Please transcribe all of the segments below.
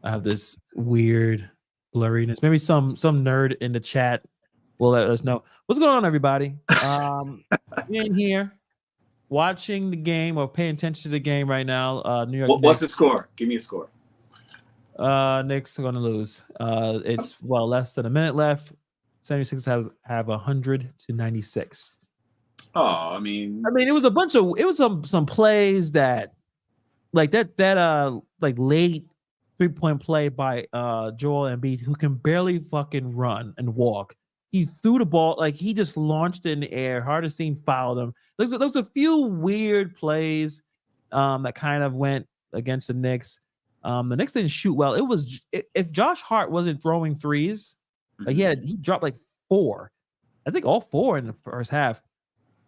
I have this weird blurriness. Maybe some nerd in the chat will let us know what's going on, everybody. We in here watching the game or paying attention to the game right now. New York What's the Knicks. score? Give me a score. Knicks are going to lose. It's less than a minute left. 76 have 100-96. Oh, I mean, it was some plays that like like late 3-point play by Joel Embiid, who can barely fucking run and walk. He threw the ball, like he just launched it in the air. Hardestein fouled him. There's a few weird plays that kind of went against the Knicks. The Knicks didn't shoot well. If Josh Hart wasn't throwing threes, like he dropped like 4. I think all 4 in the first half.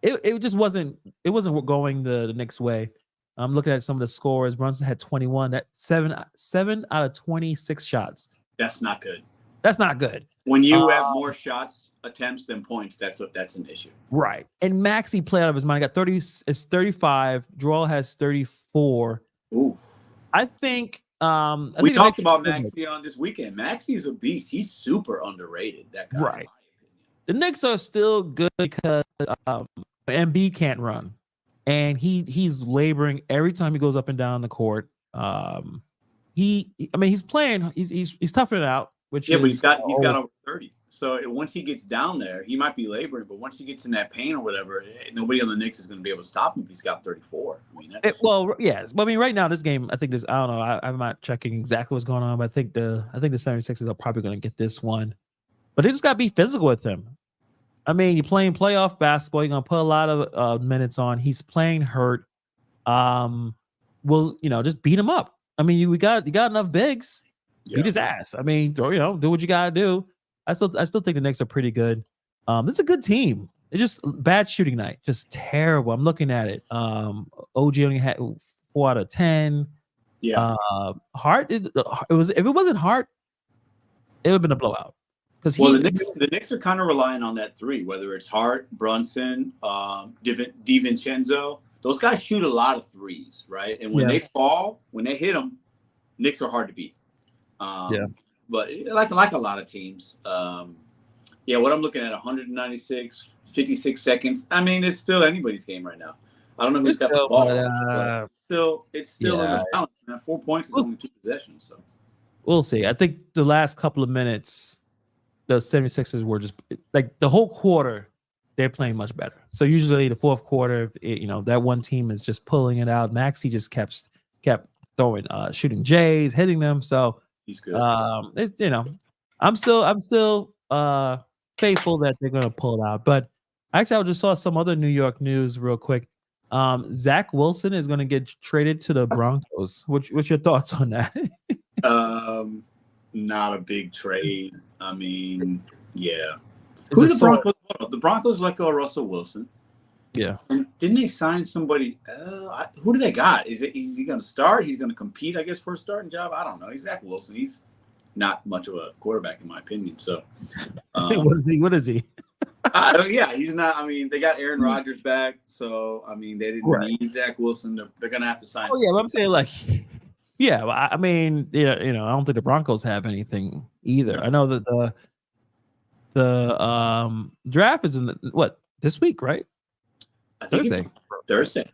It just wasn't going the Knicks way. I'm looking at some of the scores. Brunson had 21. That 7 out of 26 shots. That's not good. That's not good. When you have more shots attempts than points, that's an issue. Right. And Maxey played out of his mind. He got 30. It's 35. Joel has 34. Ooh. I think we talked about Maxey on this weekend. Maxey is a beast. He's super underrated. That guy. Right. The Knicks are still good because Embiid can't run. And he's laboring every time he goes up and down the court. He's playing. He's toughing it out. But he's got over 30. So once he gets down there, he might be laboring. But once he gets in that paint or whatever, nobody on the Knicks is going to be able to stop him if he's got 34. I mean, yes. Well, I mean, right now this game, I think I don't know. I'm not checking exactly what's going on, but I think the 76ers are probably going to get this one. But they just got to be physical with him. I mean, you're playing playoff basketball. You're gonna put a lot of minutes on. He's playing hurt. Just beat him up. I mean, you got enough bigs. Yeah. Beat his ass. I mean, do what you gotta do. I still think the Knicks are pretty good. It's a good team. It's just bad shooting night. Just terrible. I'm looking at it. OG only had 4 out of 10. Yeah. Hart. If it wasn't Hart, it would have been a blowout. The Knicks are kind of relying on that 3, whether it's Hart, Brunson, DiVincenzo. Those guys shoot a lot of 3s, right? And when they fall, when they hit them, Knicks are hard to beat. But like a lot of teams, what I'm looking at, 196, 56 seconds. I mean, it's still anybody's game right now. I don't know who's got the ball. It's still in the balance. 4 points is only 2 possessions. So we'll see. I think the last couple of minutes, the 76ers were just like the whole quarter, they're playing much better. So usually the fourth quarter, that one team is just pulling it out. Maxey just kept throwing, shooting J's, hitting them. So he's good. I'm still faithful that they're gonna pull it out. But actually, I just saw some other New York news real quick. Zach Wilson is gonna get traded to the Broncos. What's your thoughts on that? Not a big trade. I mean, yeah. Who the Broncos? The Broncos let go of Russell Wilson. Yeah. And didn't they sign somebody? Who do they got? Is he going to start? He's going to compete, I guess, for a starting job. I don't know. He's Zach Wilson. He's not much of a quarterback, in my opinion. So, what is he? He's not. I mean, they got Aaron Rodgers back, so I mean, they didn't need Zach Wilson. They're going to have to sign. Oh yeah, but I'm saying like. Yeah, well, I mean, I don't think the Broncos have anything either. I know that the draft is in this week, right? I think Thursday.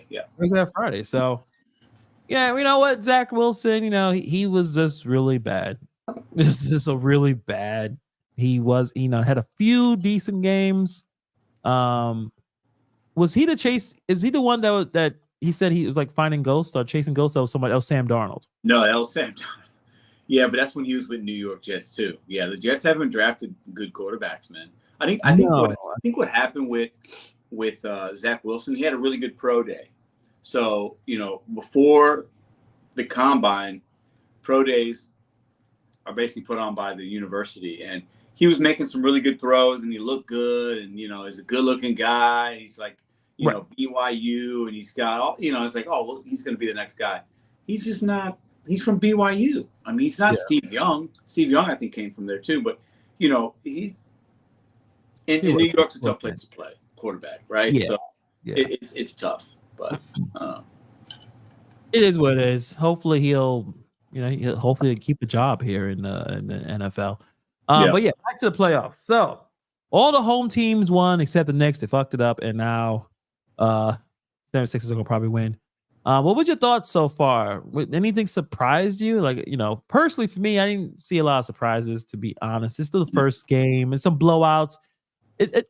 Yeah, Thursday or Friday. So, yeah, you know what, Zach Wilson, he was just really bad. Just a really bad. He was, had a few decent games. Was he the chase? Is he the one that? He said he was like finding ghosts or chasing ghosts. That was somebody else, Sam Darnold. No, that was Sam Darnold. Yeah, but that's when he was with New York Jets too. Yeah, the Jets haven't drafted good quarterbacks, man. I think what happened with Zach Wilson, he had a really good pro day. So before the combine, pro days are basically put on by the university, and he was making some really good throws, and he looked good, and he's a good-looking guy. He's like. BYU, and he's got all, it's like, oh, well, he's going to be the next guy. He's just not, he's from BYU. I mean, he's not Steve Young. Steve Young, I think, came from there too. But, in New York's a tough place to play quarterback, right? Yeah. So it's tough, but it is what it is. Hopefully he'll hopefully keep the job here in the NFL. Yeah. But yeah, back to the playoffs. So all the home teams won except the Knicks. They fucked it up, and now 76ers are gonna probably win. What was your thoughts so far? Anything surprised you? Like, personally for me, I didn't see a lot of surprises, to be honest. It's still the first game and some blowouts.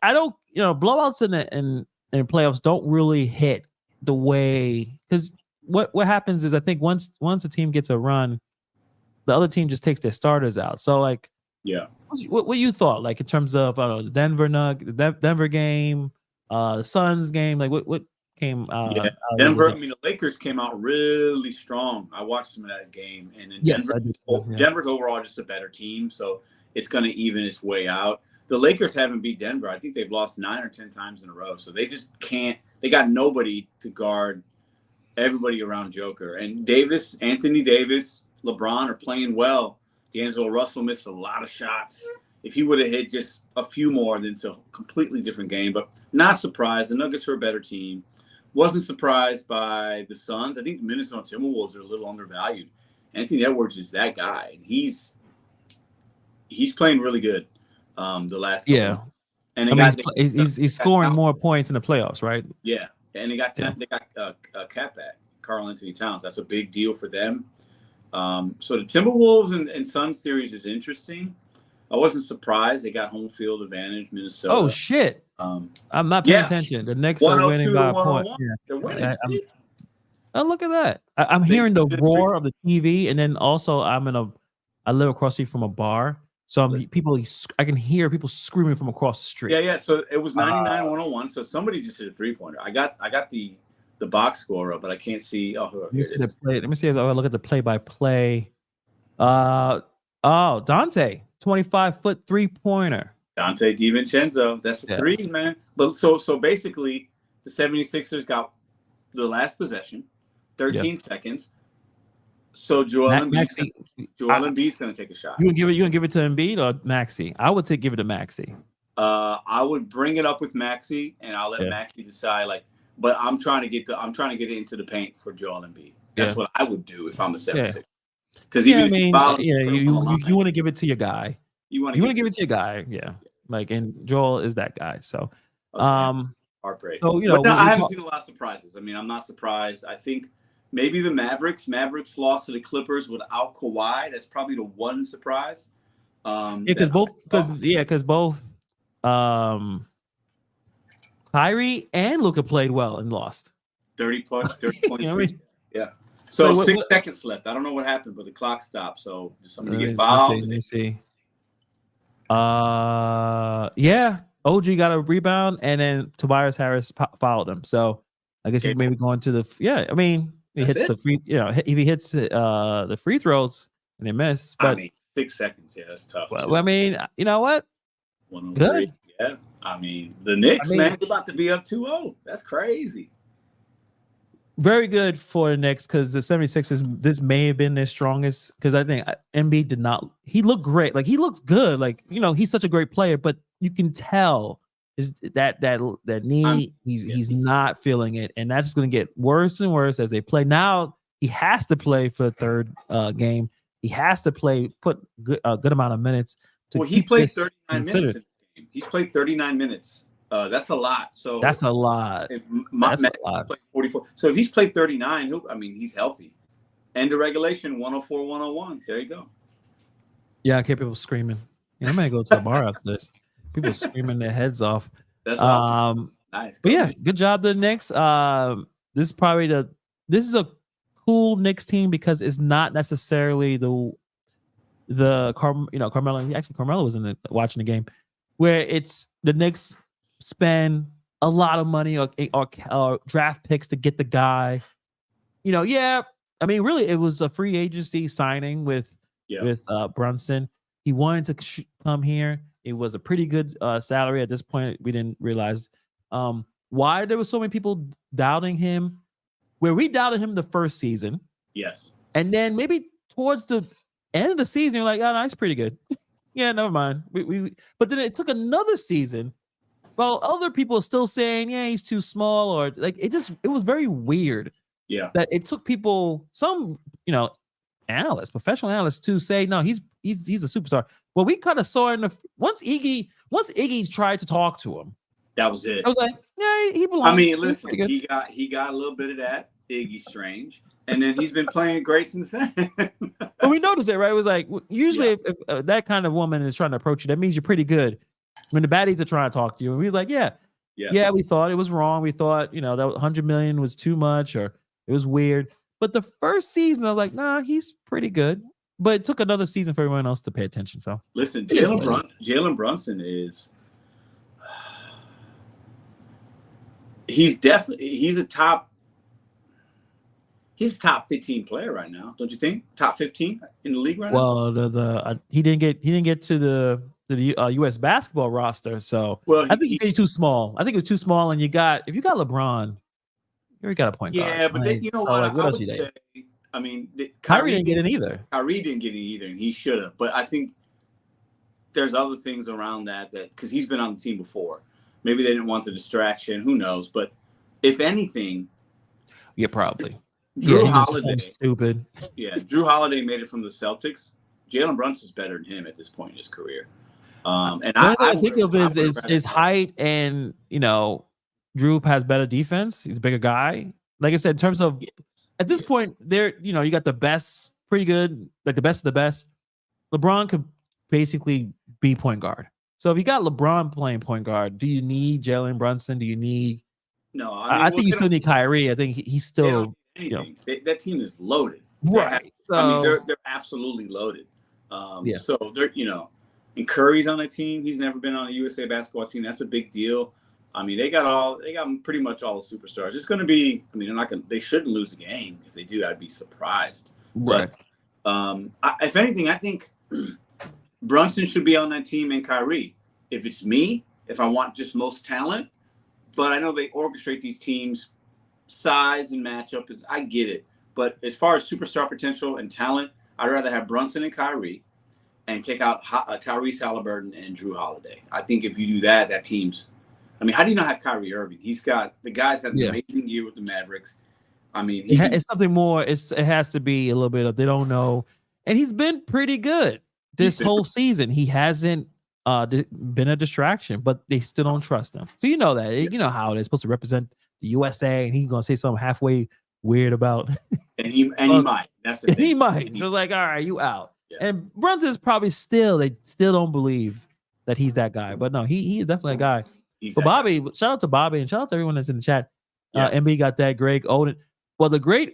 I don't, blowouts in playoffs don't really hit the way, because what happens is, I think once a team gets a run, the other team just takes their starters out. So like, yeah, what you thought, like in terms of, I don't know, the Denver game, the Suns game, like what came yeah. Denver. I mean, the Lakers came out really strong. I watched some of that game, and in yes, Denver, Denver's overall just a better team, so it's going to even its way out. The Lakers haven't beat Denver. I think they've lost 9 or 10 times in a row, so they just can't. They got nobody to guard everybody around Joker. And Anthony Davis, LeBron are playing well. D'Angelo Russell missed a lot of shots. If he would have hit just a few more, then it's a completely different game. But not surprised. The Nuggets are a better team. Wasn't surprised by the Suns. I think the Minnesota Timberwolves are a little undervalued. Anthony Edwards is that guy, and he's playing really good. The last couple months. And he's scoring more points in the playoffs, right? Yeah, and they got Cat back, Karl Anthony Towns. That's a big deal for them. So the Timberwolves and Suns series is interesting. I wasn't surprised. They got home field advantage, Minnesota. Oh shit! I'm not paying attention. The Knicks are winning by a point. Yeah. They're winning. Oh, look at that! I'm hearing the roar of the TV, and then also I live across the street from a bar, so I can hear people screaming from across the street. Yeah. So it was 99-101. So somebody just hit a 3-pointer. I got the box score up, but I can't see. Oh, here it is. Let me see if I look at the play-by-play. Dante, 25-foot 3-pointer. Dante DiVincenzo. That's a 3, man. But so basically, the 76ers got the last possession, 13 seconds. So Joel Embiid's going to take a shot. You gonna give it to Embiid or Maxey? I would give it to Maxey. I would bring it up with Maxey, and I'll let Maxey decide. But I'm trying to get it into the paint for Joel Embiid. That's what I would do if I'm the 76ers. Because you want to give it to your guy. You want to give it to your guy, and Joel is that guy. So, heartbreak. So I haven't seen a lot of surprises. I mean, I'm not surprised. I think maybe the Mavericks lost to the Clippers without Kawhi. That's probably the one surprise. Because both Kyrie and Luka played well and lost. 30 points. Yeah. So 6 seconds left. I don't know what happened, but the clock stopped. So did somebody get fouled? Let me see. OG got a rebound, and then Tobias Harris fouled him. So I guess he's maybe going to the. I mean, he hits the free. If he hits the free throws and they miss, but 6 seconds. Yeah, that's tough. Well, I mean, you know what? 103. Good. Yeah. I mean, the Knicks, man, they're about to be up 2-0. That's crazy. Very good for the Knicks, because the 76ers, this may have been their strongest, because I think Embiid did not. He looked great. Like, he looks good. Like, he's such a great player, but you can tell is that knee, he's not feeling it. And that's just going to get worse and worse as they play. Now he has to play for the third game. He has to put a good amount of minutes. He played 39 minutes in this game. He played 39 minutes. That's a lot. So that's a lot. That's a lot. 44. So if he's played 39, he's healthy. End of regulation, 104-101. There you go. Yeah, I hear people screaming. I might go to a bar after this. People screaming their heads off. That's awesome. Nice. But yeah, good job to the Knicks. This is a cool Knicks team, because it's not necessarily Carmelo. Actually, Carmelo was watching the game, where it's the Knicks spend a lot of money or draft picks to get the guy. I mean, really, it was a free agency signing with Brunson. He wanted to come here. It was a pretty good salary. At this point, we didn't realize why there were so many people doubting him, where we doubted him the first season. Yes. And then maybe towards the end of the season, you're like, oh, no, it's pretty good. Yeah, never mind. But then it took another season. Well, other people are still saying, yeah, he's too small, or like it was very weird. Yeah. That it took people, some, analysts, professional analysts, to say no, he's a superstar. Well, we kind of saw once Iggy tried to talk to him. That was it. I was like, yeah, he belongs. I mean, listen, he got a little bit of that Iggy Strange, and then he's been playing great since then. But we noticed it, right? It was like usually if that kind of woman is trying to approach you, that means you're pretty good. When the baddies are trying to talk to you, and we was like, yeah, we thought it was wrong. We thought, that 100 million was too much, or it was weird. But the first season, I was like, nah, he's pretty good. But it took another season for everyone else to pay attention. So listen, Jalen Brunson is. He's a top 15 player right now, don't you think? Top 15 in the league right now. Well, he didn't get to the U.S. basketball roster, so I think he's too small. I think it was too small, and if you got LeBron, you already got a point guard. Yeah, but then, you know what? Like, what else you say? I mean, Kyrie didn't get in either. Kyrie didn't get in either, and he should have. But I think there's other things around that because he's been on the team before. Maybe they didn't want the distraction. Who knows? But if anything, yeah, probably. Drew Holiday, stupid. Yeah, Drew Holiday made it from the Celtics. Jalen Brunson's better than him at this point in his career. And I think of his height, and Drew has better defense. He's a bigger guy. Like I said, in terms of at this point, you got the best, pretty good, like the best of the best. LeBron could basically be point guard. So if you got LeBron playing point guard, do you need Jalen Brunson? Do you need? No, I think you still need Kyrie. I think he's still. That team is loaded, right? They're absolutely loaded. So they're and Curry's on a team. He's never been on a USA basketball team. That's a big deal. I mean, they got pretty much all the superstars. It's going to be. I mean, they shouldn't lose a game. If they do, I'd be surprised. Right. But if anything, I think Brunson should be on that team and Kyrie. If it's me, if I want just most talent, but I know they orchestrate these teams, size and matchup is. I get it, but as far as superstar potential and talent, I'd rather have Brunson and Kyrie, and take out Tyrese Halliburton and Drew Holiday. I think if you do that, that team's. I mean, how do you not have Kyrie Irving? The guy's had an amazing year with the Mavericks. I mean, it's something more. It has to be a little bit of they don't know, and he's been pretty good this whole season. He hasn't been a distraction, but they still don't trust him. So you know that you know how it is supposed to represent the USA, and he's gonna say something halfway weird about. And he might. That's the thing. He might. So it's like, all right, you out. Yeah. And Brunson's probably they still don't believe that he's that guy. But no, he is definitely a guy. But Bobby, shout out to Bobby and shout out to everyone that's in the chat. MB got that Greg Oden. Well, the Greg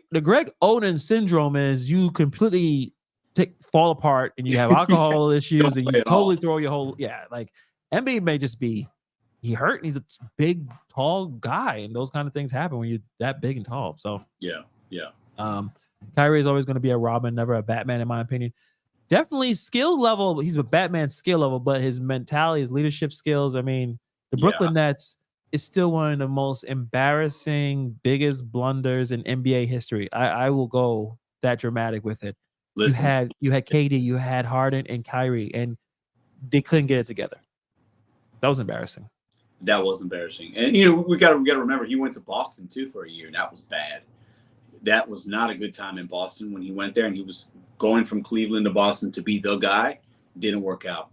Oden syndrome is you completely fall apart and you have alcohol issues and you totally throw your whole like MB may just be he hurt and he's a big, tall guy, and those kind of things happen when you're that big and tall. So Kyrie is always going to be a Robin, never a Batman, in my opinion. Definitely skill level. He's a Batman skill level, but his mentality, his leadership skills. I mean, the Brooklyn Nets is still one of the most embarrassing, biggest blunders in NBA history. I will go that dramatic with it. Listen. You had KD, you had Harden and Kyrie, and they couldn't get it together. That was embarrassing. That was embarrassing. And we got to remember he went to Boston too for a year, and that was bad. That was not a good time in Boston when he went there, and he was going from Cleveland to Boston to be the guy. Didn't work out.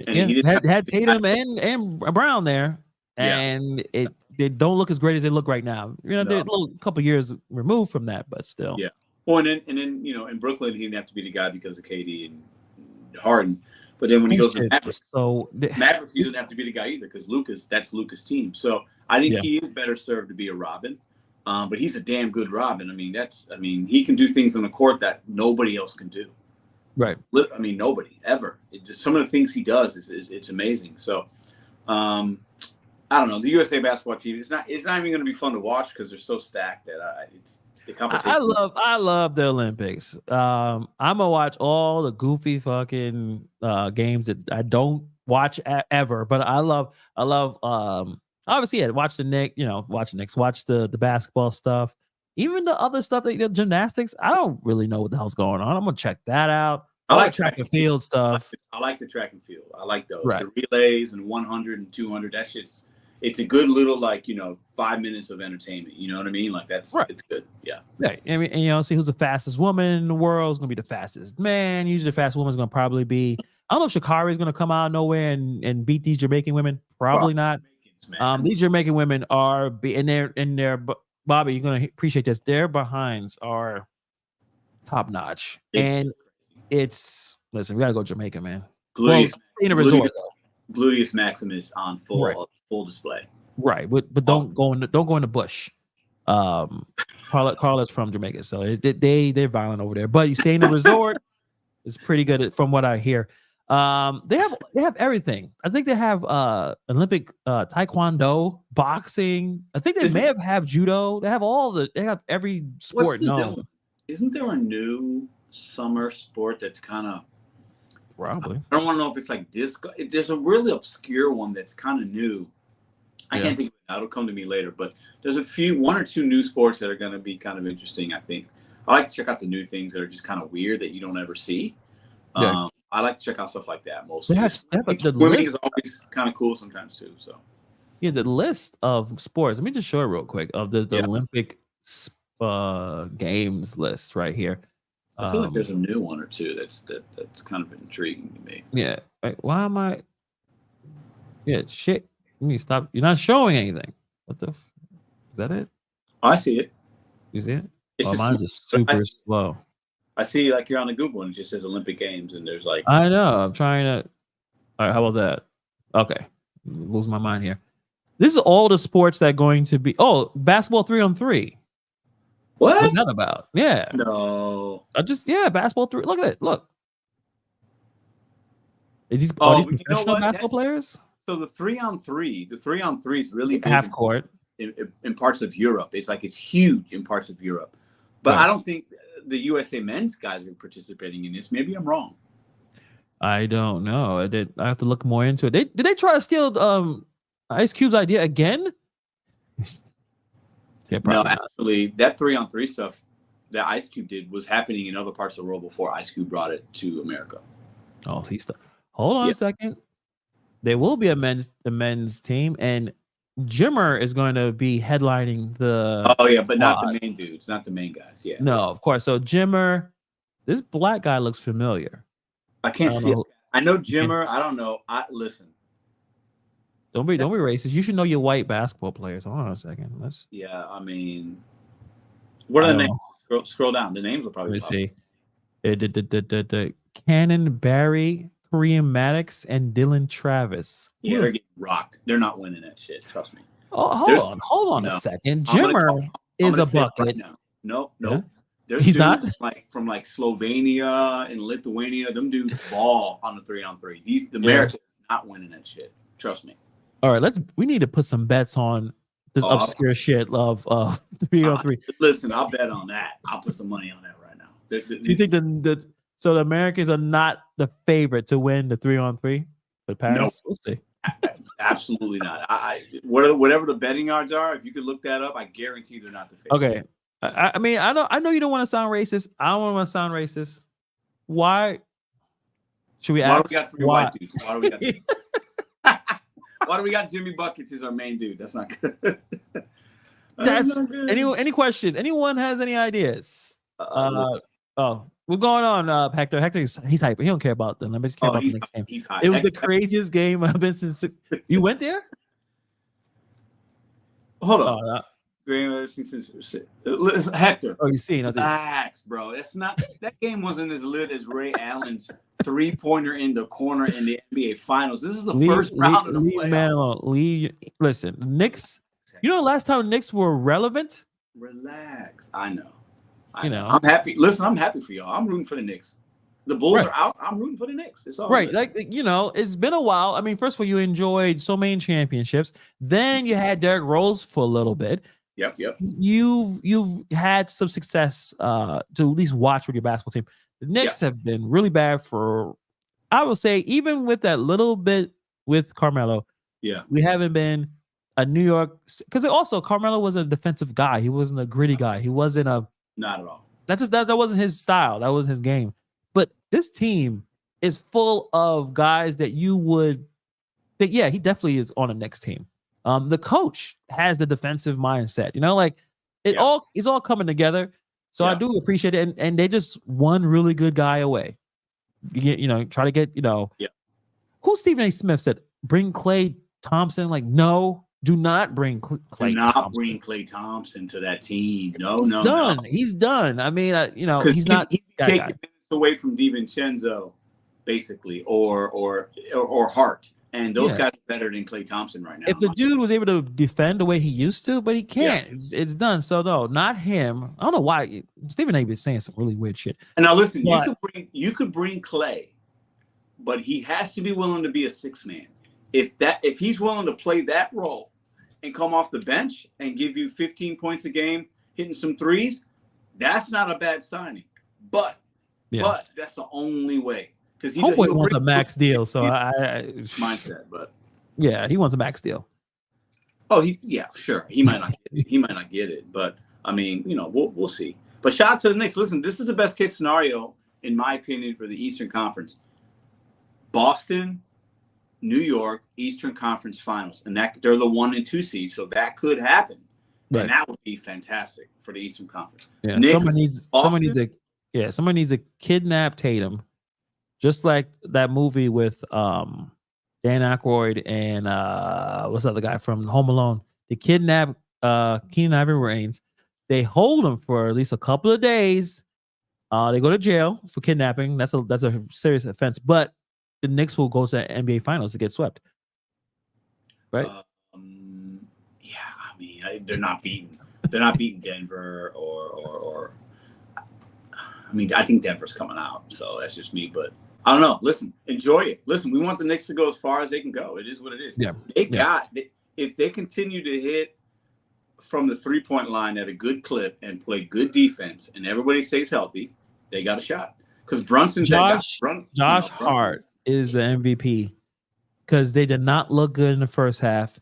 And he had Tatum and Brown there, and they don't look as great as they look right now. They're a couple years removed from that, but still. Yeah. Well, and then in Brooklyn he didn't have to be the guy because of KD and Harden. But then when he goes to Mavericks, Mavericks, he doesn't have to be the guy either because that's Luka's team. So I think he is better served to be a Robin. But he's a damn good Robin. I mean, he can do things on the court that nobody else can do. Right. I mean, nobody ever. Just some of the things he does is it's amazing. So, I don't know. The USA basketball team. It's not even going to be fun to watch because they're so stacked that it's the competition. I love the Olympics. I'm gonna watch all the goofy fucking games that I don't watch ever, but I love. Obviously, watch the Knicks. Watch the Knicks. Watch the basketball stuff. Even the other stuff, gymnastics. I don't really know what the hell's going on. I'm gonna check that out. I like track and field stuff. I like the track and field. I like those. Right. The relays and 100 and 200. That shit's it's a good little 5 minutes of entertainment. You know what I mean? Like it's good. Yeah. Right. I mean, and see who's the fastest woman in the world is going to be the fastest man. Usually, the fastest woman is going to probably be. I don't know if Sha'Carri is going to come out of nowhere and beat these Jamaican women. Probably not. These Jamaican women are in their. Bobby, you're going to appreciate this. Their behinds are top notch, and it's listen. We got to go Jamaica, man. Gluteus, in a resort. Gluteus Maximus on full display. Right, but don't go in the bush. Carla's from Jamaica, so they're violent over there. But you stay in the resort, it's pretty good from what I hear. They have everything. I think they have Olympic taekwondo, boxing. I think they may have judo. They have every sport known. Isn't there a new summer sport that's kind of probably? I don't want to know if it's like disco. There's a really obscure one that's kind of new. I can't think of it. It'll come to me later. But there's one or two new sports that are going to be kind of interesting, I think. I like to check out the new things that are just kind of weird that you don't ever see. I like to check out stuff like that mostly. Swimming is always kind of cool sometimes too. So yeah, the list of sports. Let me just show it real quick of the Olympic games list right here. I feel like there's a new one or two that's kind of intriguing to me. Yeah. Wait, why am I? Yeah, shit. Let me stop. You're not showing anything. What the? Is that it? Oh, I see it. You see it? Mine's just super slow. I see, like you're on the Google and it just says Olympic Games, and there's like. I know. I'm trying to. All right. How about that? Okay. Losing my mind here. This is all the sports that are going to be. Oh, basketball 3-on-3. What's that about? Yeah. No. Basketball 3. Look at it. Look. Are these professional basketball players? So the 3-on-3 is really big half court in parts of Europe. It's huge in parts of Europe, but I don't think the USA men's guys are participating in this. Maybe I'm wrong. I don't know. I have to look more into it. Did they try to steal Ice Cube's idea again? No, actually, that 3-on-3 stuff that Ice Cube did was happening in other parts of the world before Ice Cube brought it to America. Oh, hold on a second. There will be a men's team, and Jimmer is going to be headlining the. Oh yeah, but not the main dudes, not the main guys. Yeah. No, of course. So Jimmer, this black guy looks familiar. I can't see it. I know Jimmer. I don't know. Listen. Don't be racist. You should know your white basketball players. Hold on a second. Yeah, I mean, what are the names? Scroll down. The names will probably. Let me see. Cannon Barry, Kareem Maddox, and Dylan Travis. Yeah, they're getting rocked. They're not winning that shit. Trust me. Oh, hold on a second. Jimmer is a bucket. Right no. Yeah? There's He's not from Slovenia and Lithuania. Them dudes ball on the 3-on-3. The Americans not winning that shit. Trust me. All right, we need to put some bets on this obscure shit of 3-on-3. Listen, I'll bet on that. I'll put some money on that right now. Do you think the Americans are not the favorite to win the 3-on-3 for Paris? No. We'll see. Absolutely not. Whatever the betting odds are, if you could look that up, I guarantee they're not the favorite. Okay. I mean, I know you don't want to sound racist. I don't want to sound racist. Why should we ask? Why do we got three white dudes? Why do we got why do we got Jimmy Buckets as our main dude? That's not good. That's not good. Any questions? Anyone has any ideas? We're going on, Hector. Hector, he's hype. He don't care about the Olympics. Care about the next game. It was the craziest game I've been since. You went there? Hold on. Hector. Oh, you see? Relax, bro. That game wasn't as lit as Ray Allen's 3-pointer in the corner in the NBA Finals. This is the first round of the playoffs. Listen, Knicks. You know, the last time Knicks were relevant. Relax. I know. I'm happy. Listen, I'm happy for y'all. I'm rooting for the Knicks. The Bulls are out. I'm rooting for the Knicks. It's all right. good. It's been a while. I mean, first of all, you enjoyed so many championships. Then you had Derrick Rose for a little bit. Yep. You've had some success to at least watch with your basketball team. The Knicks have been really bad for, I will say, even with that little bit with Carmelo. Yeah, we haven't been a New York, because also Carmelo was a defensive guy. He wasn't a gritty guy. He wasn't not at all. That wasn't his style. That wasn't his game. But this team is full of guys that you would think, he definitely is on the next team. The coach has the defensive mindset. You know, like it's all coming together. So I do appreciate it, and they just one really good guy away. Try to get who Stephen A. Smith said bring Klay Thompson. Like, no, do not bring Klay. Do not bring Klay Thompson to that team. No, done. He's done. I mean, he's not taking minutes away from DiVincenzo, basically, or Hart. And those guys are better than Klay Thompson right now. If the dude was able to defend the way he used to, but he can't. Yeah. It's done. So no, not him. I don't know why Stephen A. is saying some really weird shit. And now listen, you could bring Klay, but he has to be willing to be a six man. If he's willing to play that role and come off the bench and give you 15 points a game, hitting some threes, that's not a bad signing. But that's the only way. Because Homeboy wants a max deal, so I mindset, but he wants a max deal. Oh, sure. He might not get it, but I mean, we'll see. But shout out to the Knicks. Listen, this is the best case scenario, in my opinion, for the Eastern Conference. Boston, New York, Eastern Conference Finals, and they're the 1 and 2 seeds, so that could happen, and that would be fantastic for the Eastern Conference. Yeah, someone needs to kidnap Tatum. Just like that movie with Dan Aykroyd and what's the other guy from Home Alone? They kidnap Keenan Ivory Wayans. They hold him for at least a couple of days. They go to jail for kidnapping. That's a serious offense. But the Knicks will go to the NBA Finals to get swept. Right? I mean, they're not beating Denver or. I mean, I think Denver's coming out, so that's just me. But I don't know. Listen, enjoy it. Listen, we want the Knicks to go as far as they can go. It is what it is. Yeah. If they continue to hit from the 3-point line at a good clip and play good defense, and everybody stays healthy, they got a shot. Because Josh Hart is the MVP because they did not look good in the first half.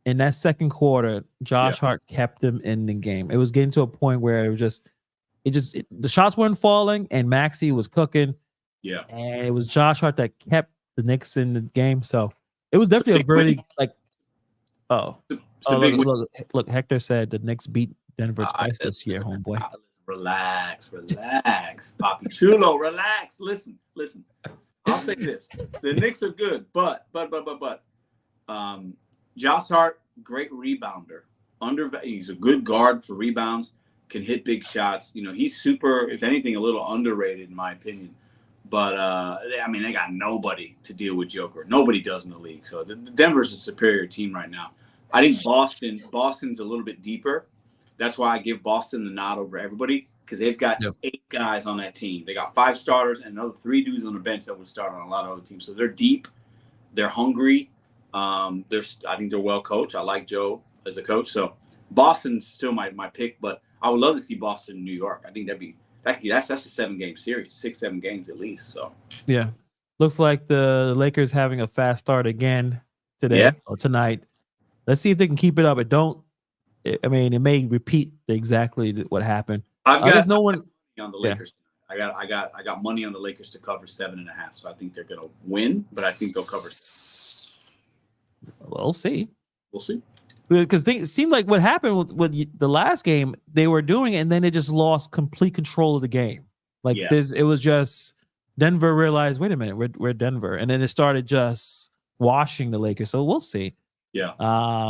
In that second quarter, Josh Hart kept them in the game. It was getting to a point where the shots weren't falling, and Maxey was cooking. Yeah, and it was Josh Hart that kept the Knicks in the game. So it was definitely a very look. Hector said the Knicks beat Denver twice this year, homeboy. Relax, Papi Chulo, relax. Listen. I'll say this: the Knicks are good, but Josh Hart, great rebounder. He's a good guard for rebounds. Can hit big shots. He's super. If anything, a little underrated in my opinion. But, I mean, they got nobody to deal with Joker. Nobody does in the league. So the Denver's a superior team right now. I think Boston's a little bit deeper. That's why I give Boston the nod over everybody, because they've got 8 guys on that team. They got 5 starters and another 3 dudes on the bench that would start on a lot of other teams. So they're deep. They're hungry. I think they're well coached. I like Joe as a coach. So Boston's still my pick, but I would love to see Boston and New York. I think that's a 7-game series, 6-7 games at least. So yeah, looks like the Lakers having a fast start again today or tonight. Let's see if they can keep it up. It may repeat exactly what happened. There's no one on the Lakers. I got money on the Lakers to cover 7.5. So I think they're gonna win, but I think they'll cover 6. We'll see. Because it seemed like what happened with the last game, they were doing it, and then they just lost complete control of the game. It was just Denver realized, wait a minute, we're Denver, and then it started just washing the Lakers. So we'll see. Yeah,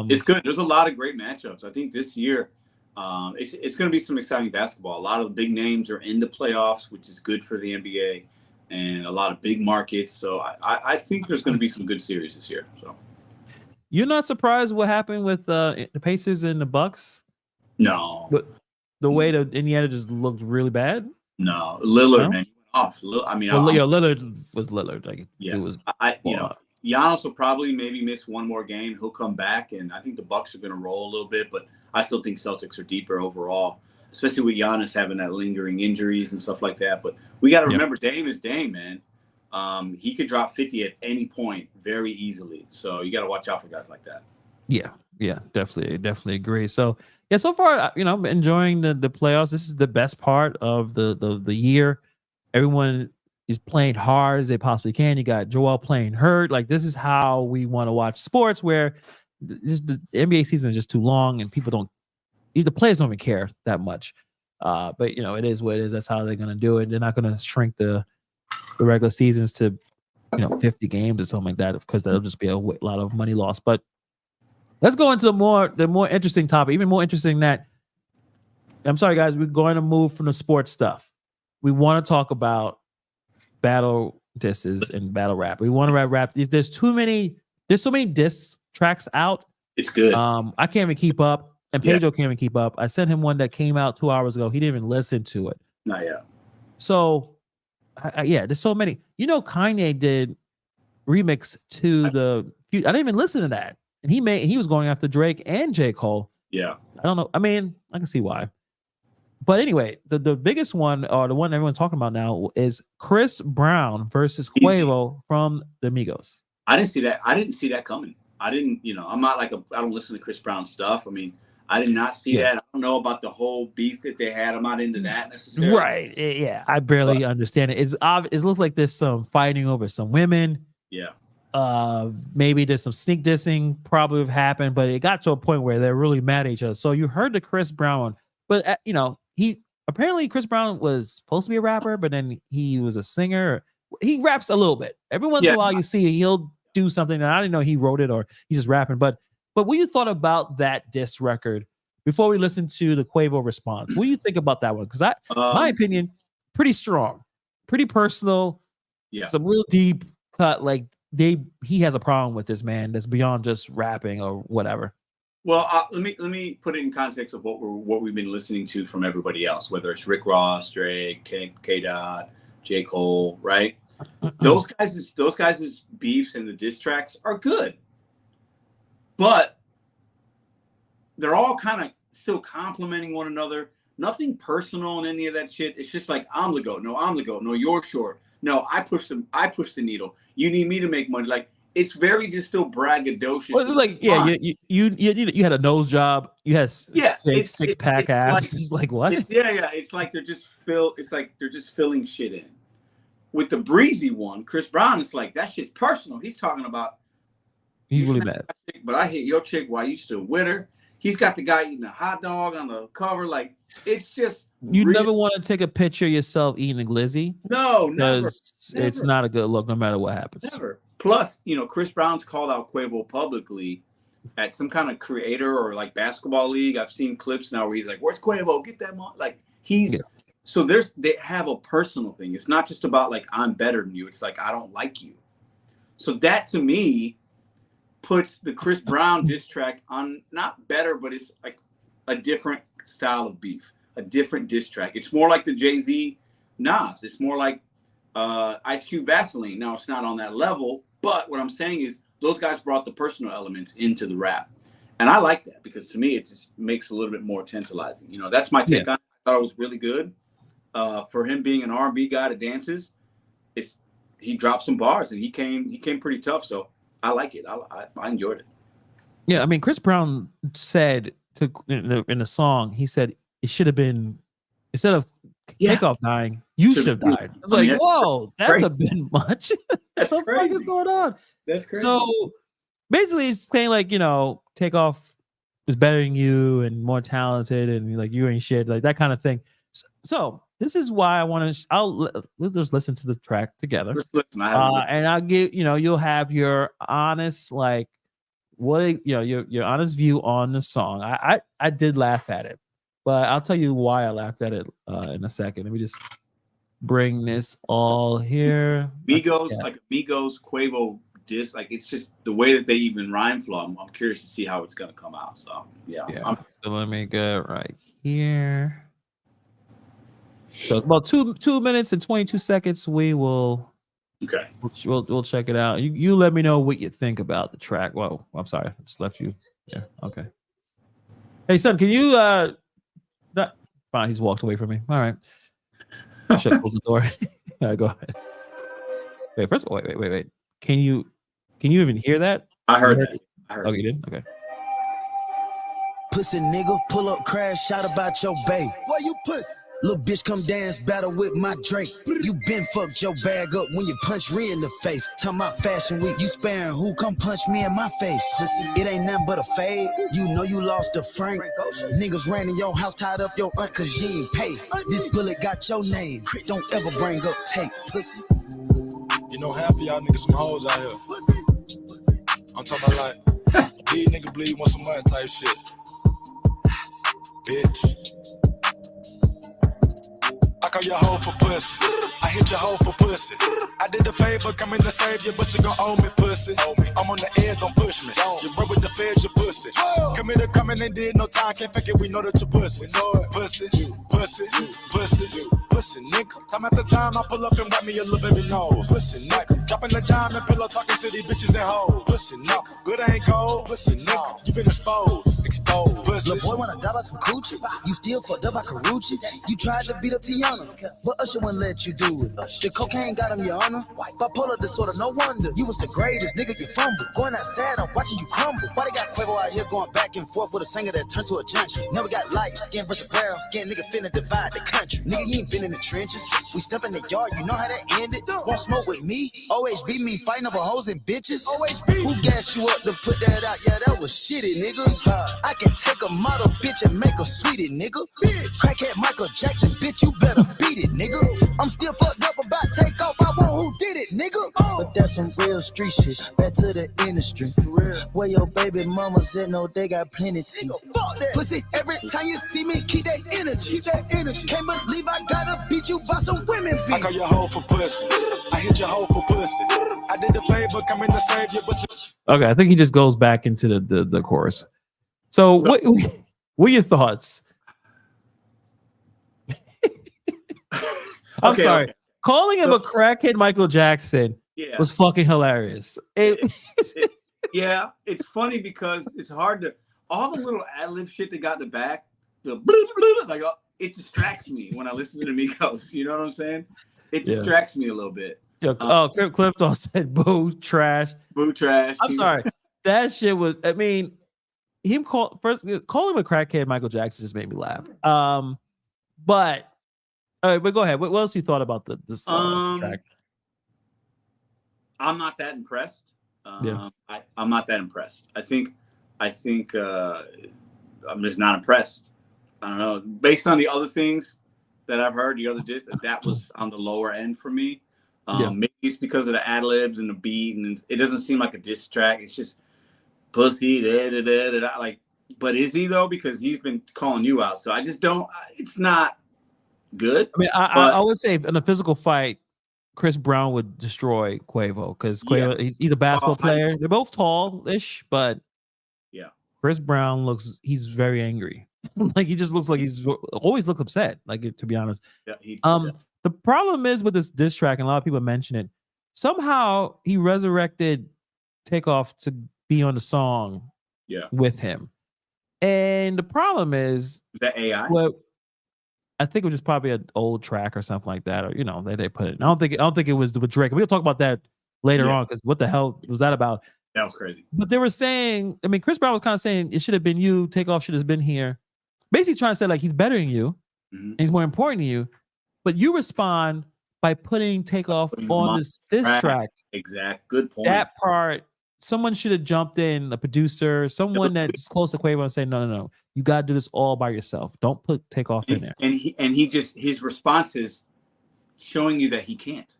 it's good. There's a lot of great matchups. I think this year, it's going to be some exciting basketball. A lot of the big names are in the playoffs, which is good for the NBA, and a lot of big markets. So I think there's going to be some good series this year. So. You're not surprised what happened with the Pacers and the Bucks? No. But the way that Indiana just looked really bad? No. Lillard, man, off. Lillard was Lillard. It was. Giannis will probably maybe miss one more game. He'll come back, and I think the Bucks are going to roll a little bit. But I still think Celtics are deeper overall, especially with Giannis having that lingering injuries and stuff like that. But we got to remember, Dame is Dame, man. He could drop 50 at any point very easily. So you got to watch out for guys like that. Yeah, definitely agree. So so far, I'm enjoying the playoffs. This is the best part of the year. Everyone is playing hard as they possibly can. You got Joel playing hurt. Like, this is how we want to watch sports, where just the NBA season is just too long, and people don't. The players don't even care that much. But you know, it is what it is. That's how they're gonna do it. They're not gonna shrink the regular seasons to 50 games or something like that, because that'll just be a lot of money lost. But let's go into the more interesting topic, even more interesting that. I'm sorry, guys. We're going to move from the sports stuff. We want to talk about battle disses and battle rap. We want to rap. There's so many diss tracks out. It's good. I can't even keep up. And Pedro can't even keep up. I sent him one that came out 2 hours ago. He didn't even listen to it. Not yet. So, there's so many. You know, Kanye did remix to the. I didn't even listen to that, and he was going after Drake and J. Cole. Yeah. I don't know. I mean, I can see why. But anyway, the biggest one, or the one everyone's talking about now, is Chris Brown versus Quavo from the Migos. I didn't see that. I didn't see that coming. I didn't. I'm not I don't listen to Chris Brown stuff. I mean. I did not see that. I don't know about the whole beef that they had. I'm not into that necessarily. Right. Yeah. I barely understand it. It looks like there's some fighting over some women. Yeah. Maybe there's some sneak dissing probably have happened, but it got to a point where they're really mad at each other. So you heard the Chris Brown one, but Chris Brown was supposed to be a rapper, but then he was a singer. He raps a little bit. Every once in a while you see he'll do something that I didn't know he wrote it or he's just rapping, But what you thought about that diss record before we listen to the Quavo response? What do you think about that one? Because my opinion, pretty strong, pretty personal. Yeah, some real deep cut. Like he has a problem with this, man. That's beyond just rapping or whatever. Well, let me put it in context of what we've been listening to from everybody else, whether it's Rick Ross, Drake, K. Dot, J. Cole, right? Those guys' beefs and the diss tracks are good. But they're all kind of still complimenting one another. Nothing personal in any of that shit. It's just like, I'm the GOAT. No, I'm the GOAT. No, you're short. No, I push the needle. You need me to make money. Like, it's very just still braggadocious. Well, it's like, you had a nose job. You had six pack abs. It's like what? It's like they're just filling shit in. With the breezy one, Chris Brown, it's like that shit's personal. He's talking about. He's really mad. But I hit your chick while you still with her. He's got the guy eating a hot dog on the cover. Like, it's just. You never want to take a picture of yourself eating a glizzy. No, never. Because it's not a good look no matter what happens. Never. Plus, Chris Brown's called out Quavo publicly at some kind of creator or like basketball league. I've seen clips now where he's like, "Where's Quavo? Get that money." Like, so they have a personal thing. It's not just about like, I'm better than you. It's like, I don't like you. So that to me puts the Chris Brown diss track on not better, but it's like a different style of beef, a different diss track. It's more like the Jay-Z Nas. It's more like Ice Cube Vaseline. Now it's not on that level, but what I'm saying is those guys brought the personal elements into the rap. And I like that because to me, it just makes it a little bit more tantalizing. That's my take on it. I thought it was really good. For him being an R&B guy that dances, he dropped some bars and he came pretty tough. So I like it. I enjoyed it. Yeah, I mean, Chris Brown said in the song, he said it should have been, instead of Takeoff dying, you should have died. I was like, whoa, that's a bit much. What the fuck is going on? That's crazy. So basically, he's saying like, Takeoff is better than you and more talented, and like you ain't shit, like that kind of thing. So this is why I want to. We'll just listen to the track together. Listen, and I'll give you'll have your honest your honest view on the song. I did laugh at it, but I'll tell you why I laughed at it in a second. Let me just bring this all here. Migos, Quavo diss, like it's just the way that they even rhyme flow. I'm curious to see how it's gonna come out. So so let me go right here. So it's about 2 minutes and 22 seconds. We will. Okay. We'll check it out. You let me know what you think about the track. Whoa, I'm sorry, I just left you. Yeah. Okay. Hey son, can you fine, he's walked away from me. All right. I should close the door. All right, go ahead. Wait, first of all, wait. Can you even hear that? I heard that. Oh, you did? Okay. Pussy nigga, pull up, crash, shout about your bae. Why you pussy? Little bitch come dance battle with my Drake. You been fucked your bag up when you punch me in the face. Talking about fashion week, you sparing who? Come punch me in my face. It ain't nothing but a fade. You know you lost a Frank. Niggas ran in your house, tied up your aunt cause you ain't pay. This bullet got your name. Don't ever bring up tape, pussy. You know, half of y'all niggas some hoes out here. I'm talking about like, these niggas bleed want some money type shit. Bitch. I call your hoe for pussy. I hit your hoe for pussy. I did a favor, coming to save you, but you gon' owe me, pussy. I'm on the edge, don't push me. You broke with the feds, you pussy. Coming and did no time, can't fake it, we know that you pussy. Pussy, pussy, pussy, pussy, nigga. Time after time, I pull up and wipe me a little baby nose. Pussy, nigga. Dropping the dime and pillow, talking to these bitches and hoes. Pussy, nigga. Good ain't cold. Pussy, nigga. You been exposed. Exposed. Pussy. Little boy wanna die by some coochie. You still fucked up by Karuchi. You tried to beat up Tiana, but Usher wouldn't let you do it. The cocaine got him, your honor. Bipolar disorder, no wonder. You was the greatest, nigga, you fumble. Going outside, I'm watching you crumble. Why they got Quavo out here going back and forth with a singer that turned to a junkie? Never got light skin versus brown skin, nigga finna divide the country. Nigga, you ain't been in the trenches. We step in the yard, you know how that ended. Won't smoke with me, always be me, fighting over hoes and bitches. Always be. Who gassed you up to put that out? Yeah, that was shitty, nigga. I can take a model bitch and make her sweetie, nigga. Crackhead Michael Jackson, bitch, you better beat it, nigga. I'm still fucked up about takeoff. I want who did it, nigga. But that's some real street shit. Back to the industry. Where your baby mama said no, they got plenty tea. Pussy, every time you see me, keep that energy. Can't believe I gotta beat you by some women. I call your hoe for pussy. I hit your hoe for pussy. I did the favor, coming to save you, but you. Okay, I think he just goes back into the chorus. So what are your thoughts? I'm sorry. Okay. Calling him a crackhead Michael Jackson was fucking hilarious. Yeah, it's funny because it's hard to all the little ad-lib shit that got in the back, like it distracts me when I listen to the Migos. You know what I'm saying? It distracts me a little bit. Clifton said boo trash. Boo trash. I'm sorry. That shit was, I mean, calling him a crackhead Michael Jackson just made me laugh. But all right, but go ahead. What else you thought about this track? I'm not that impressed. I'm not that impressed. I think I'm just not impressed. I don't know. Based on the other things that I've heard, that was on the lower end for me. Maybe it's because of the ad libs and the beat, and it doesn't seem like a diss track. It's just pussy, like. But is he though? Because he's been calling you out. So I just don't. It's not good. I mean, I would say in a physical fight, Chris Brown would destroy Quavo because Quavo he's a basketball player. They're both tall-ish, but Chris Brown he's very angry. Like he just looks like he's always looks upset. Like to be honest, the problem is with this diss track, and a lot of people mention it. Somehow he resurrected Takeoff to be on the song with him, and the problem is that AI. Well, I think it was just probably an old track or something like that, or they put it. I don't think it was with Drake. We'll talk about that later on because what the hell was that about? That was crazy. But they were saying, I mean, Chris Brown was kind of saying it should have been you. Takeoff should have been here. Basically trying to say like he's better than you, and he's more important than you. But you respond by putting Takeoff on this track. Exact. Good point. That part, someone should have jumped in, a producer, someone that's close to Quavo and say, no. You got to do this all by yourself. Don't put Takeoff in there. And he just, his response is showing you that he can't.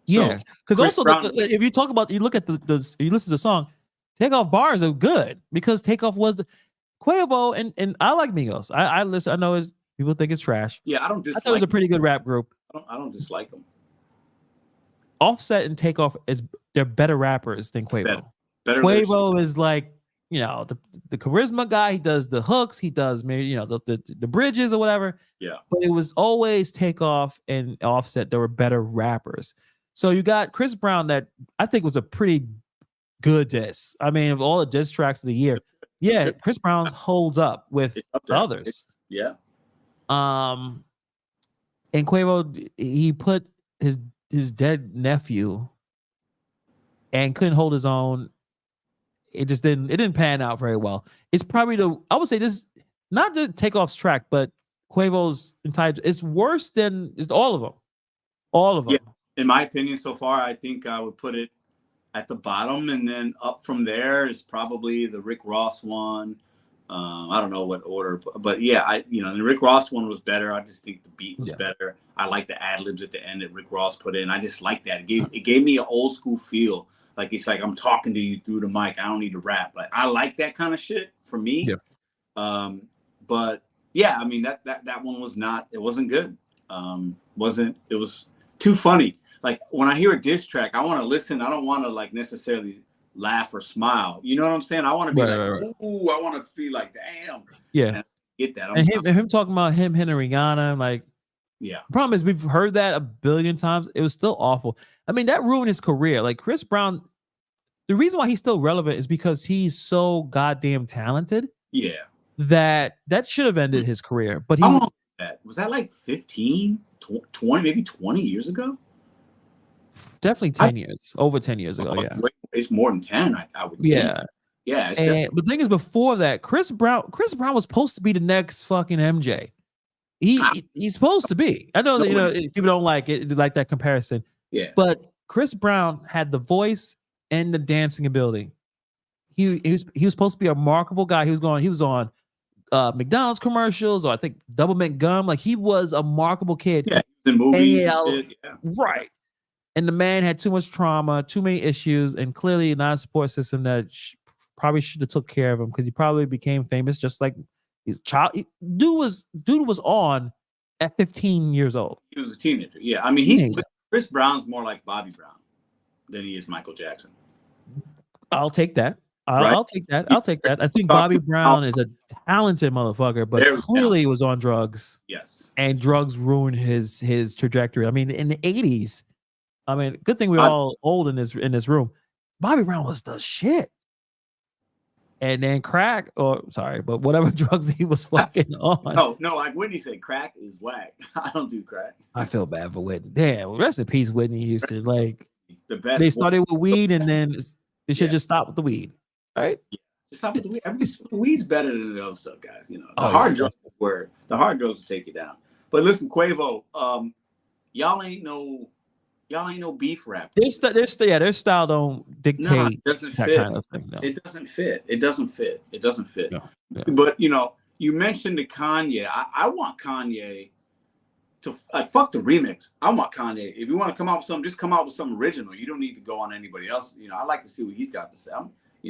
Yeah. Because also, if you talk about, you look at you listen to the song, Takeoff bars are good because Takeoff was the Quavo and I like Migos. I listen. I know people think it's trash. Yeah, I don't dislike. I thought it was a pretty good rap group. I don't dislike them. Offset and Takeoff they're better rappers than Quavo. Better Quavo is like, the charisma guy. He does the hooks. He does maybe the bridges or whatever. Yeah. But it was always Takeoff and Offset that were better rappers. So you got Chris Brown that I think was a pretty good diss. I mean, of all the diss tracks of the year, Chris Brown holds up with the others. Yeah. And Quavo, he put his dead nephew and couldn't hold his own. It didn't pan out very well. It's probably I would say this, not the Takeoff's track, but Quavo's entire. It's worse than it's all of them. All of them. Yeah, in my opinion, so far, I think I would put it at the bottom, and then up from there is probably the Rick Ross one. I don't know what order, but yeah, the Rick Ross one was better. I just think the beat was better. I like the ad libs at the end that Rick Ross put in. I just like that. It gave me an old school feel. Like it's like I'm talking to you through the mic. I don't need to rap. Like I like that kind of shit for me. Yeah. But yeah, I mean that one was not. It wasn't good. It was too funny. Like when I hear a diss track, I want to listen. I don't want to like necessarily laugh or smile. You know what I'm saying? I want to be ooh, I want to feel like, damn. Yeah. And I get that. And him talking about him hitting Rihanna, like, yeah. The problem is we've heard that a billion times. It was still awful. I mean, that ruined his career. Like Chris Brown, the reason why he's still relevant is because he's so goddamn talented. Yeah. That should have ended his career. But how long was that? Was that like 15, 20, maybe 20 years ago? Definitely 10 years. Over 10 years ago, yeah. It's more than 10, I would think. Yeah. Yeah. But the thing is, before that, Chris Brown was supposed to be the next fucking MJ. He's supposed to be. I know that people don't like that comparison. Yeah. But Chris Brown had the voice and the dancing ability. He was supposed to be a remarkable guy. He was on McDonald's commercials, or I think Double Mint Gum. Like he was a remarkable kid. Yeah, the movies. Right. And the man had too much trauma, too many issues, and clearly not a support system that probably should have took care of him, because he probably became famous just like his child. Dude was on at 15 years old. He was a teenager. Yeah, I mean, Chris Brown's more like Bobby Brown than he is Michael Jackson. I'll take that. I'll take that. I think Bobby Brown is a talented motherfucker, but clearly he was on drugs. Yes. And drugs ruined his trajectory. I mean, in the 80s, I mean, good thing we're all old in this room. Bobby Brown was the shit. And then crack, but whatever drugs he was fucking on. No, like Whitney said, crack is whack. I don't do crack. I feel bad for Whitney. Damn, rest in peace, Whitney Houston. Like the best. They started with weed, and then they should just stop with the weed. Right? Yeah. Just stop with the weed. The weed's better than the other stuff, guys. The hard drugs will take you down. But listen, Quavo, y'all ain't no beef rap. Their style don't dictate. No, it doesn't fit. Kind of thing, no. It doesn't fit. No. Yeah. But you mentioned the Kanye. I want Kanye to fuck the remix. I want Kanye. If you want to come out with something, just come out with something original. You don't need to go on anybody else. I like to see what he's got to say.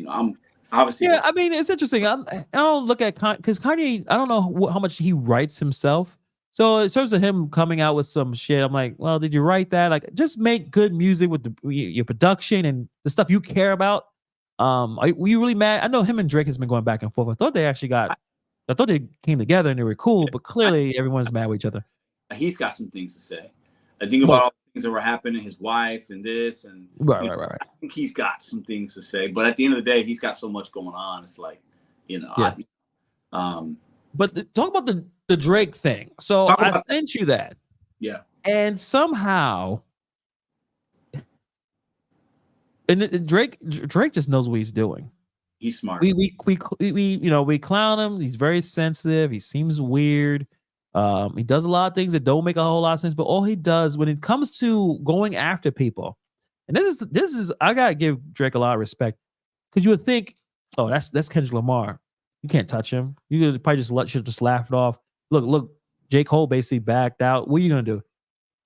I'm obviously. Yeah, I mean, it's interesting. I don't look at because Kanye. I don't know how much he writes himself. So in terms of him coming out with some shit, I'm like, well, did you write that? Like, just make good music with your production and the stuff you care about. Were you really mad? I know him and Drake has been going back and forth. I thought they came together and they were cool, but clearly everyone's mad with each other. He's got some things to say. I think about all the things that were happening, his wife and this, and right. I think he's got some things to say, but at the end of the day, he's got so much going on. It's like, But talk about the Drake thing. So I sent you that. Yeah. And somehow, Drake just knows what he's doing. He's smart. We clown him. He's very sensitive. He seems weird. He does a lot of things that don't make a whole lot of sense. But all he does when it comes to going after people, and this is I gotta give Drake a lot of respect, because you would think, oh, that's Kendrick Lamar. You can't touch him. You could probably just laugh it off. Look, J. Cole basically backed out. What are you gonna do?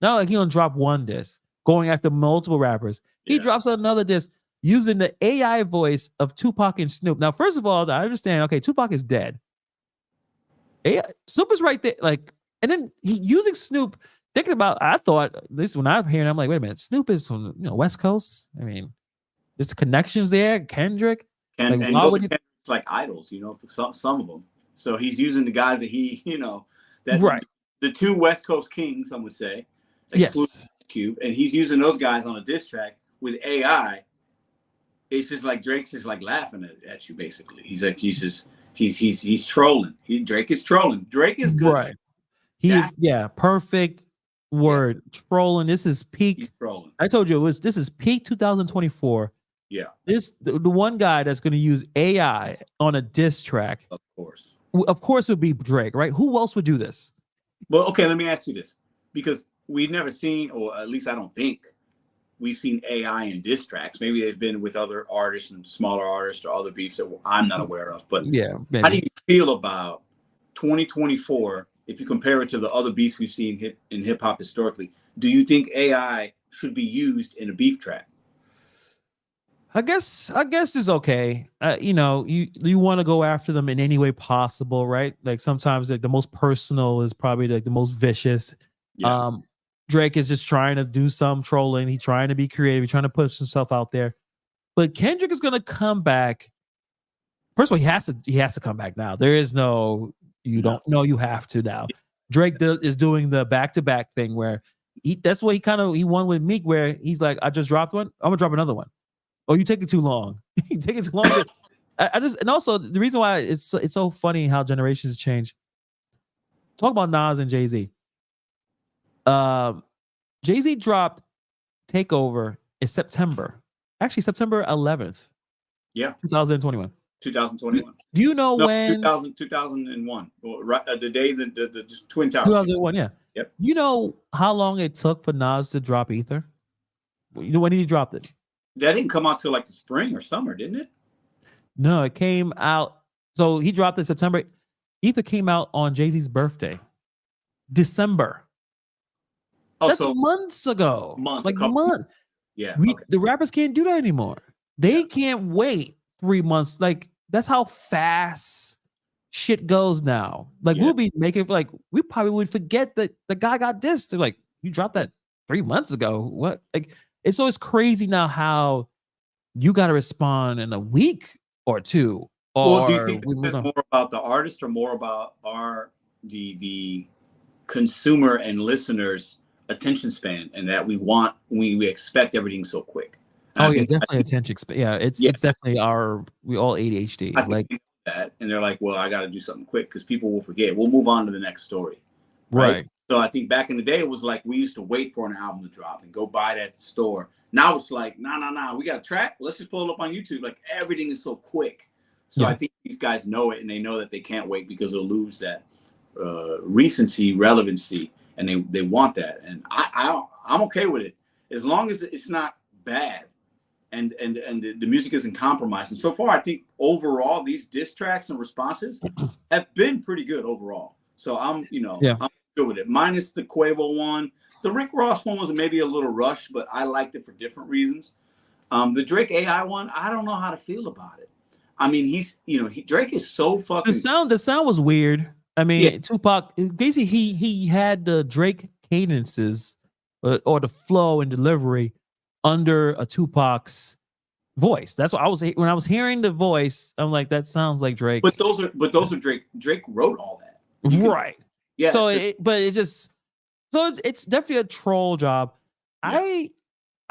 No, like he gonna drop one disc, going after multiple rappers. He drops another disc using the AI voice of Tupac and Snoop. Now, first of all, I understand. Okay, Tupac is dead. Snoop is right there. Like, and then he using Snoop. Thinking about, I thought, at least when I'm hearing, I'm like, wait a minute, Snoop is from West Coast. I mean, there's the connections there. Kendrick, and those are Kendrick's like idols, some of them. So he's using the guys that the two West Coast kings, some would say, yes, Cube, and he's using those guys on a diss track with AI. It's just like Drake's just like laughing at you, basically. He's like, he's trolling. Drake is trolling. Drake is good. Right. He's perfect word. Yeah. Trolling. This is peak. He's trolling. I told you this is peak 2024. Yeah. The one guy that's going to use AI on a diss track. Of course, would be Drake, right? Who else would do this? Well, okay, let me ask you this, because we've never seen, or at least I don't think we've seen AI in diss tracks. Maybe they've been with other artists and smaller artists or other beefs that I'm not aware of. But Yeah, how do maybe. you feel about 2024 if you compare it to the other beefs we've seen in hip hop historically? Do you think AI should be used in a beef track? I guess it's okay. You know, you want to go after them in any way possible, right? Like sometimes like the most personal is probably like the most vicious. Yeah. Drake is just trying to do some trolling. He's trying to be creative. He's trying to put himself out there. But Kendrick is gonna come back. First of all, he has to come back now. There is no don't know you have to now. Drake is doing the back-to-back thing where that's what he won with Meek, where he's like, I just dropped one, I'm gonna drop another one. Oh, you take it too long. You take it too long. I just, and also the reason why it's so funny how generations change. Talk about Nas and Jay-Z. Jay-Z dropped Takeover in September. Actually, September 11th. Yeah. 2021. 2021. Do you know when? 2001. Right, the day the Twin Towers. 2001, yeah. Yep. You know how long it took for Nas to drop Ether? You know when he dropped it? That didn't come out till like the spring or summer, didn't it? No, it came out. So he dropped it September. Ether came out on Jay-Z's birthday, December. Oh, That's so months ago. months, Like months. Yeah. The rappers can't do that anymore. They can't wait 3 months. Like that's how fast shit goes now. Like we'll be making like we probably would forget that the guy got dissed. They're like, you dropped that 3 months ago. What? Like it's always crazy now how you got to respond in a week or two. Or well, do you think that's more about the artist or more about the consumer and listeners' attention span, and that we expect everything so quick? And yeah, definitely attention span. Yeah, it's definitely we all ADHD. Like that, and they're like, well, I got to do something quick because people will forget. We'll move on to the next story. Right. So I think back in the day, it was like we used to wait for an album to drop and go buy it at the store. Now it's like, nah, we got a track. Let's just pull it up on YouTube. Like everything is so quick. So I think these guys know it, and they know that they can't wait because they'll lose that recency, relevancy, and they want that. And I'm okay with it as long as it's not bad, and the music isn't compromised. And so far, I think overall these diss tracks and responses have been pretty good overall. So I'm good with it. Minus the Quavo one. The Rick Ross one was maybe a little rushed, but I liked it for different reasons. The Drake AI one, I don't know how to feel about it. I mean, Drake is so fucking. The sound was weird. I mean, Tupac basically he had the Drake cadences or the flow and delivery under a Tupac's voice. That's what when I was hearing the voice, I'm like, that sounds like Drake. But those are Drake. Drake wrote all that. Right. Yeah. So it's definitely a troll job. Yeah.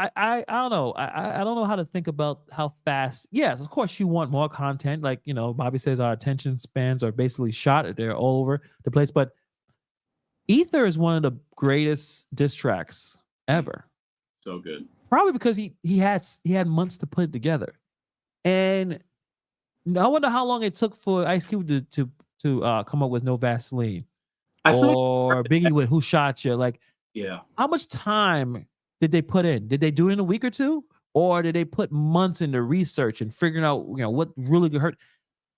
I don't know. I don't know how to think about how fast. Yes, of course you want more content. Like, Bobby says our attention spans are basically shot. They're all over the place. But Ether is one of the greatest diss tracks ever. So good. Probably because he had months to put it together. And I wonder how long it took for Ice Cube to come up with No Vaseline. Or Biggie with Who Shot You. Like, how much time did they put in? Did they do it in a week or two? Or did they put months into research and figuring out, what really could hurt?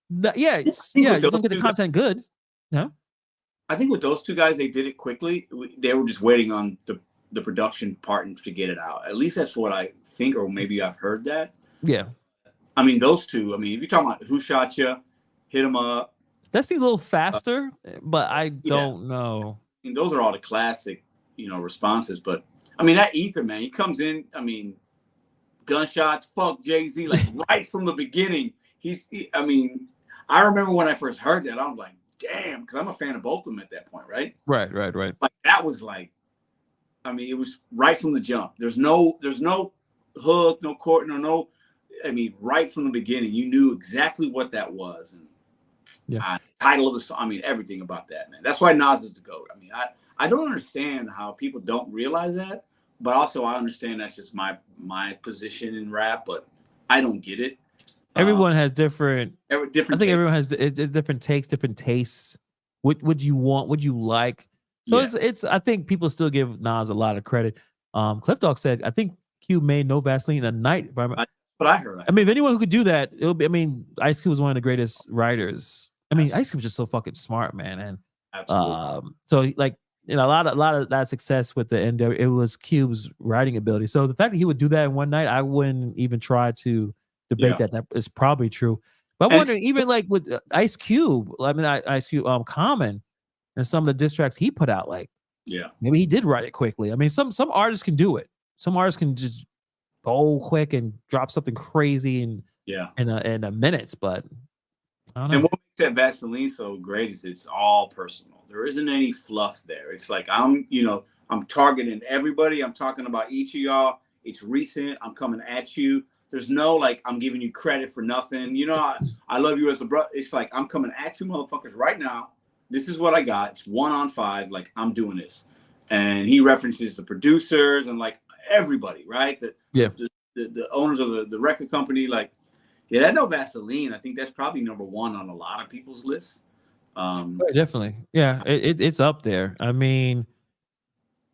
You're gonna get the content good. Yeah. I think with those two guys, they did it quickly. They were just waiting on the production part to get it out. At least that's what I think, or maybe I've heard that. Yeah. I mean, those two, if you're talking about Who Shot You, Hit 'Em Up. That seems a little faster, but I don't know. And those are all the classic, responses. But that Ether, man, he comes in, gunshots, fuck Jay-Z, like right from the beginning. I remember when I first heard that, I was like, damn, because I'm a fan of both of them at that point, right? Right. Like that was like, it was right from the jump. There's no hook, no chord, no. Right from the beginning, you knew exactly what that was. And title of the song, everything about that, man. That's why Nas is the GOAT. I don't understand how people don't realize that, but also I understand that's just my position in rap, but I don't get it. Everyone has different. I think takes. Everyone has different takes, different tastes. What would you want? What you like? So it's I think people still give Nas a lot of credit. Cliff Dog said, I think Cube made No Vaseline a night. But I heard. I mean, if anyone who could do that, it'll be. I mean, Ice Cube was one of the greatest writers. I mean, Ice Cube was just so fucking smart, man. And so like, you know, a lot of that success with the end, it was Cube's writing ability. So the fact that he would do that in one night, I wouldn't even try to debate that. That is probably true. But I'm wondering, even like with Ice Cube, I mean, Ice Cube, Common, and some of the diss tracks he put out, like, maybe he did write it quickly. I mean, some artists can do it. Some artists can just go quick and drop something crazy in a minutes. But I don't know. And what makes that Vaseline so great is it's all personal. There isn't any fluff there. It's like I'm targeting everybody. I'm talking about each of y'all. It's recent. I'm coming at you. There's no like I'm giving you credit for nothing. You know, I love you as a brother. It's like I'm coming at you, motherfuckers, right now. This is what I got. It's 1 on 5. Like I'm doing this, and he references the producers and like everybody, right? The owners of the record company. Like, yeah, that No Vaseline. I think that's probably number 1 on a lot of people's lists. Definitely, yeah, it's up there. I mean,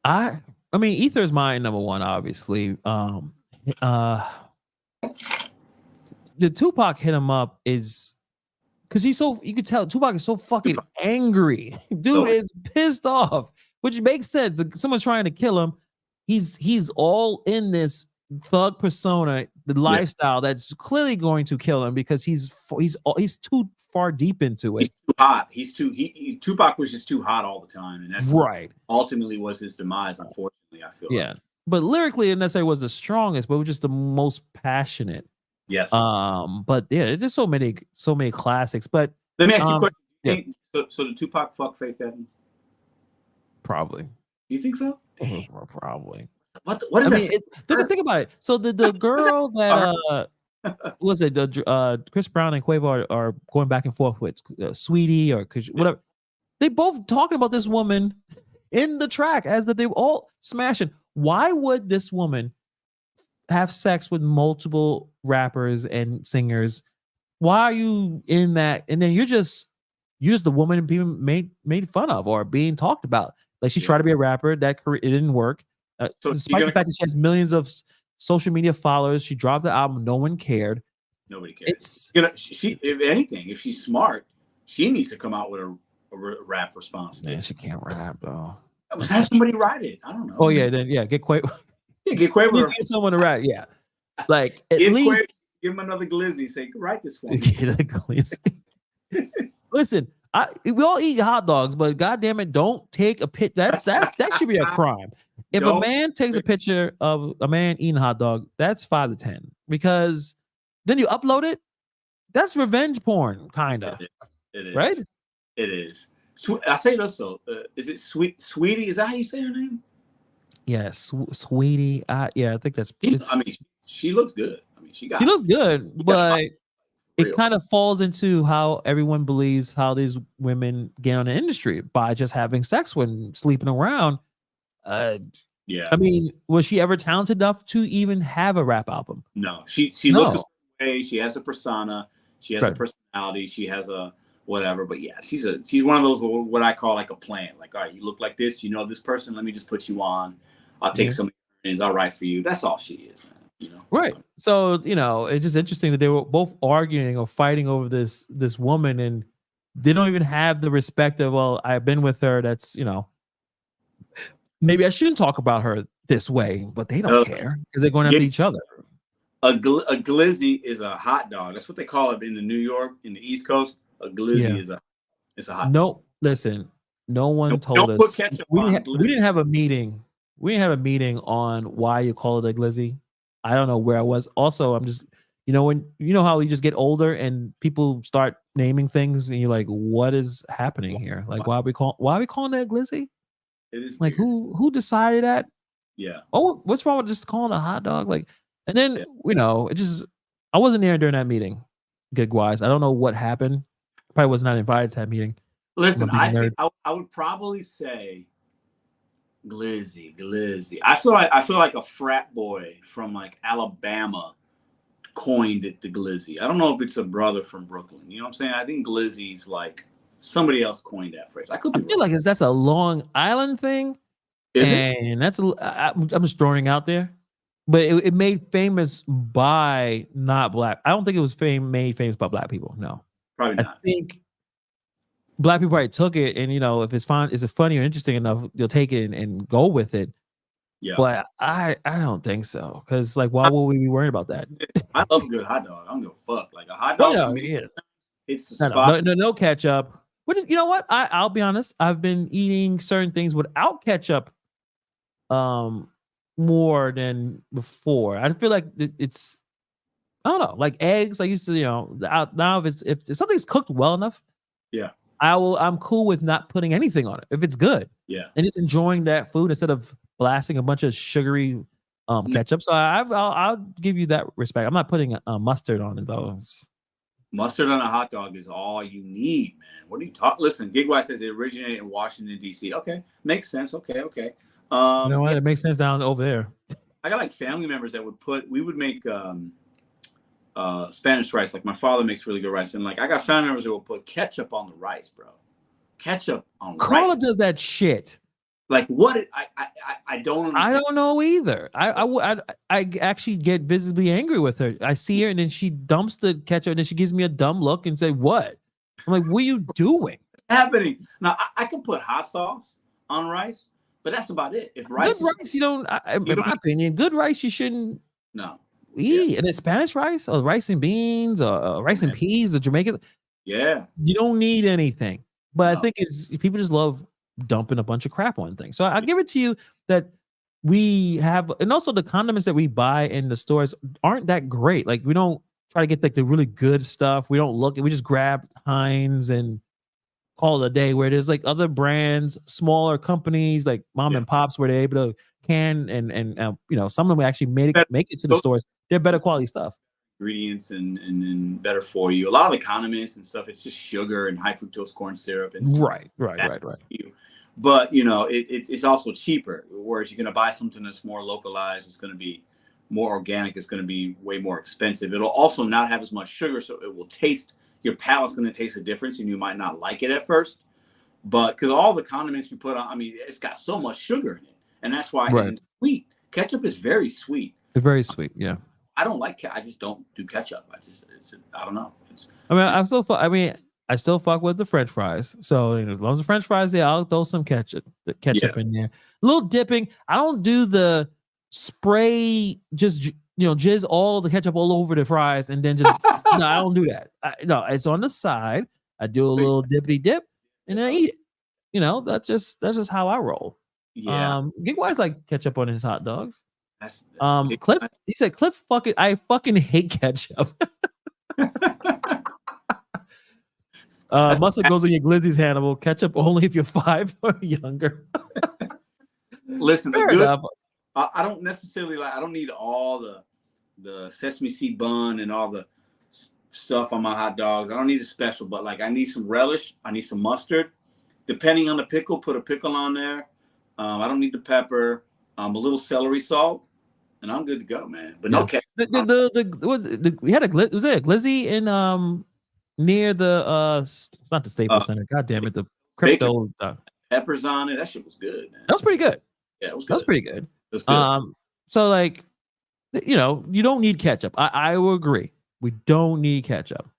Ether is my number 1, obviously. The Tupac hit him up is because you could tell Tupac is so fucking angry. Dude is pissed off, which makes sense. Someone's trying to kill him. He's all in this thug persona, the lifestyle that's clearly going to kill him because he's too far deep into it. He's too hot. Tupac was just too hot all the time, and that's ultimately was his demise. Unfortunately, I feel like. But lyrically, it necessarily was the strongest, but it was just the most passionate. Yes. But yeah, there's just so many classics. But let me ask you a question. So the Tupac fuck Faith Evans? Probably. Do you think so? Probably. What is that? Think about it. So the girl that was it? Chris Brown and Quavo are going back and forth with Sweetie or whatever. They both talking about this woman in the track as that they were all smashing. Why would this woman have sex with multiple rappers and singers? Why are you in that? And then you're just the woman being made fun of or being talked about. Like she tried to be a rapper, it didn't work. Despite the fact that she has millions of social media followers, she dropped the album. No one cared. Nobody cares. If anything, if she's smart, she needs to come out with a rap response. Man, she can't rap though. Have somebody write it. I don't know. Oh yeah, then get Quavo. Get Quavo. Get someone to rap. Yeah, like at give least Quavo, give him another glizzy. Say write this for me. Get a glizzy. Listen, we all eat hot dogs, but goddamn it, don't take a pic. That should be a crime. If a man takes a picture of a man eating a hot dog, that's 5 to 10 because then you upload it. That's revenge porn, kind of. It is. Right? It is. I say this though. Is it Sweetie? Is that how you say her name? Yeah, Sweetie. Yeah, I think that's. She looks good. I mean, she looks good, but it kind of falls into how everyone believes how these women get on the industry by just having sex when sleeping around. I mean, was she ever talented enough to even have a rap album? No, she looks a certain way. She has a persona. She has a personality. She has a whatever. But yeah, she's one of those what I call like a plant. Like, all right, you look like this. You know this person. Let me just put you on. I'll take some things. I'll write for you. That's all she is, man. You know, right? So it's just interesting that they were both arguing or fighting over this woman, and they don't even have the respect of, well, I've been with her. That's maybe I shouldn't talk about her this way, but they don't care because they're going after each other. A glizzy is a hot dog. That's what they call it in the New York, in the East Coast. A glizzy is a hot dog. No, listen, no one told us. We didn't have a meeting. We didn't have a meeting on why you call it a glizzy. I don't know where I was. Also, I'm just, when how you just get older and people start naming things and you're like, what is happening here? Like, why are we calling that a glizzy? It is like weird. who decided that? Yeah. Oh, what's wrong with just calling it a hot dog? Like, and then it just, I wasn't there during that meeting, gig wise. I don't know what happened. Probably was not invited to that meeting. Listen, I would probably say glizzy. I feel like a frat boy from like Alabama coined it the glizzy. I don't know if it's a brother from Brooklyn. You know what I'm saying? I think glizzy's like somebody else coined that phrase. I could be I feel wrong. like that's a Long Island thing. Is it? And that's I'm just throwing out there, but it made famous by not black. I don't think it was made famous by black people. No, Probably I not. think black people probably took it, and if it's fun, is it funny or interesting enough, you'll take it and go with it. Yeah. But I don't think so, because like, why would we be worried about that? I love a good hot dog. I don't give a fuck. Like a hot dog for me, it's the spot. No ketchup. Which is, you know what? I'll be honest. I've been eating certain things without ketchup, more than before. I feel like it's, I don't know, like eggs. I used to, now if something's cooked well enough, yeah, I'm cool with not putting anything on it if it's good. Yeah, and just enjoying that food instead of blasting a bunch of sugary ketchup. So I'll give you that respect. I'm not putting mustard on it though. Mustard on a hot dog is all you need, man. What are you talking? Listen, Gigwise says it originated in Washington, D.C. Okay, makes sense. Okay. You know what? It makes sense down over there. I got like family members that we would make Spanish rice. Like my father makes really good rice, and like I got family members that will put ketchup on the rice, bro. Ketchup on rice. Carla does that shit. Like what? I don't understand. I don't know either. I actually get visibly angry with her. I see her and then she dumps the ketchup and then she gives me a dumb look and say, "What?" I'm like, "What are you doing?" What's happening? Now I can put hot sauce on rice, but that's about it. If rice, good rice, you don't. In my opinion, good rice you shouldn't. No. eat. And it's Spanish rice or rice and beans or rice and peas or Jamaican. Yeah. You don't need anything. But I think it's people just love dumping a bunch of crap on things. So I'll give it to you that we have, and also the condiments that we buy in the stores aren't that great. Like we don't try to get like the really good stuff. We don't look, we just grab Heinz and call it a day, where there's like other brands, smaller companies like mom and pops, where they're able to can and you know, some of them actually make it to the stores. They're better quality stuff. Ingredients and better for you. A lot of the condiments and stuff, it's just sugar and high fructose corn syrup and stuff. Right. But you know, it's also cheaper. Whereas you're gonna buy something that's more localized, it's gonna be more organic, it's gonna be way more expensive. It'll also not have as much sugar, so it will taste, your palate's gonna taste a difference, and you might not like it at first. But because all the condiments we put on, I mean, it's got so much sugar in it, and that's why it's sweet. Ketchup is very sweet. It's very sweet, yeah. I don't like. I just don't do ketchup. I don't know. I still fuck with the French fries. So you know, as long as the French fries there, I'll throw some ketchup in there. A little dipping. I don't do the spray, just jizz all the ketchup all over the fries and then just no. I don't do that. No, it's on the side. I do a little dippity dip and then I eat it. You know, that's just how I roll. Yeah. Gigwise like ketchup on his hot dogs. Cliff, he said, Cliff, I fucking hate ketchup. Mustard goes in your glizzy's, Hannibal. Ketchup only if you're 5 or younger. Listen, I don't necessarily like. I don't need all the sesame seed bun and all the stuff on my hot dogs. I don't need a special, but like I need some relish. I need some mustard. Depending on the pickle, put a pickle on there. I don't need the pepper. A little celery salt, and I'm good to go, man. But no ketchup. We had was there a glizzy in near the it's not the Staples Center. God damn it, the crypto peppers on it. That shit was good, man. That was pretty good. Yeah, it was good. That was pretty good. It was good. So like, you don't need ketchup. I will agree. We don't need ketchup.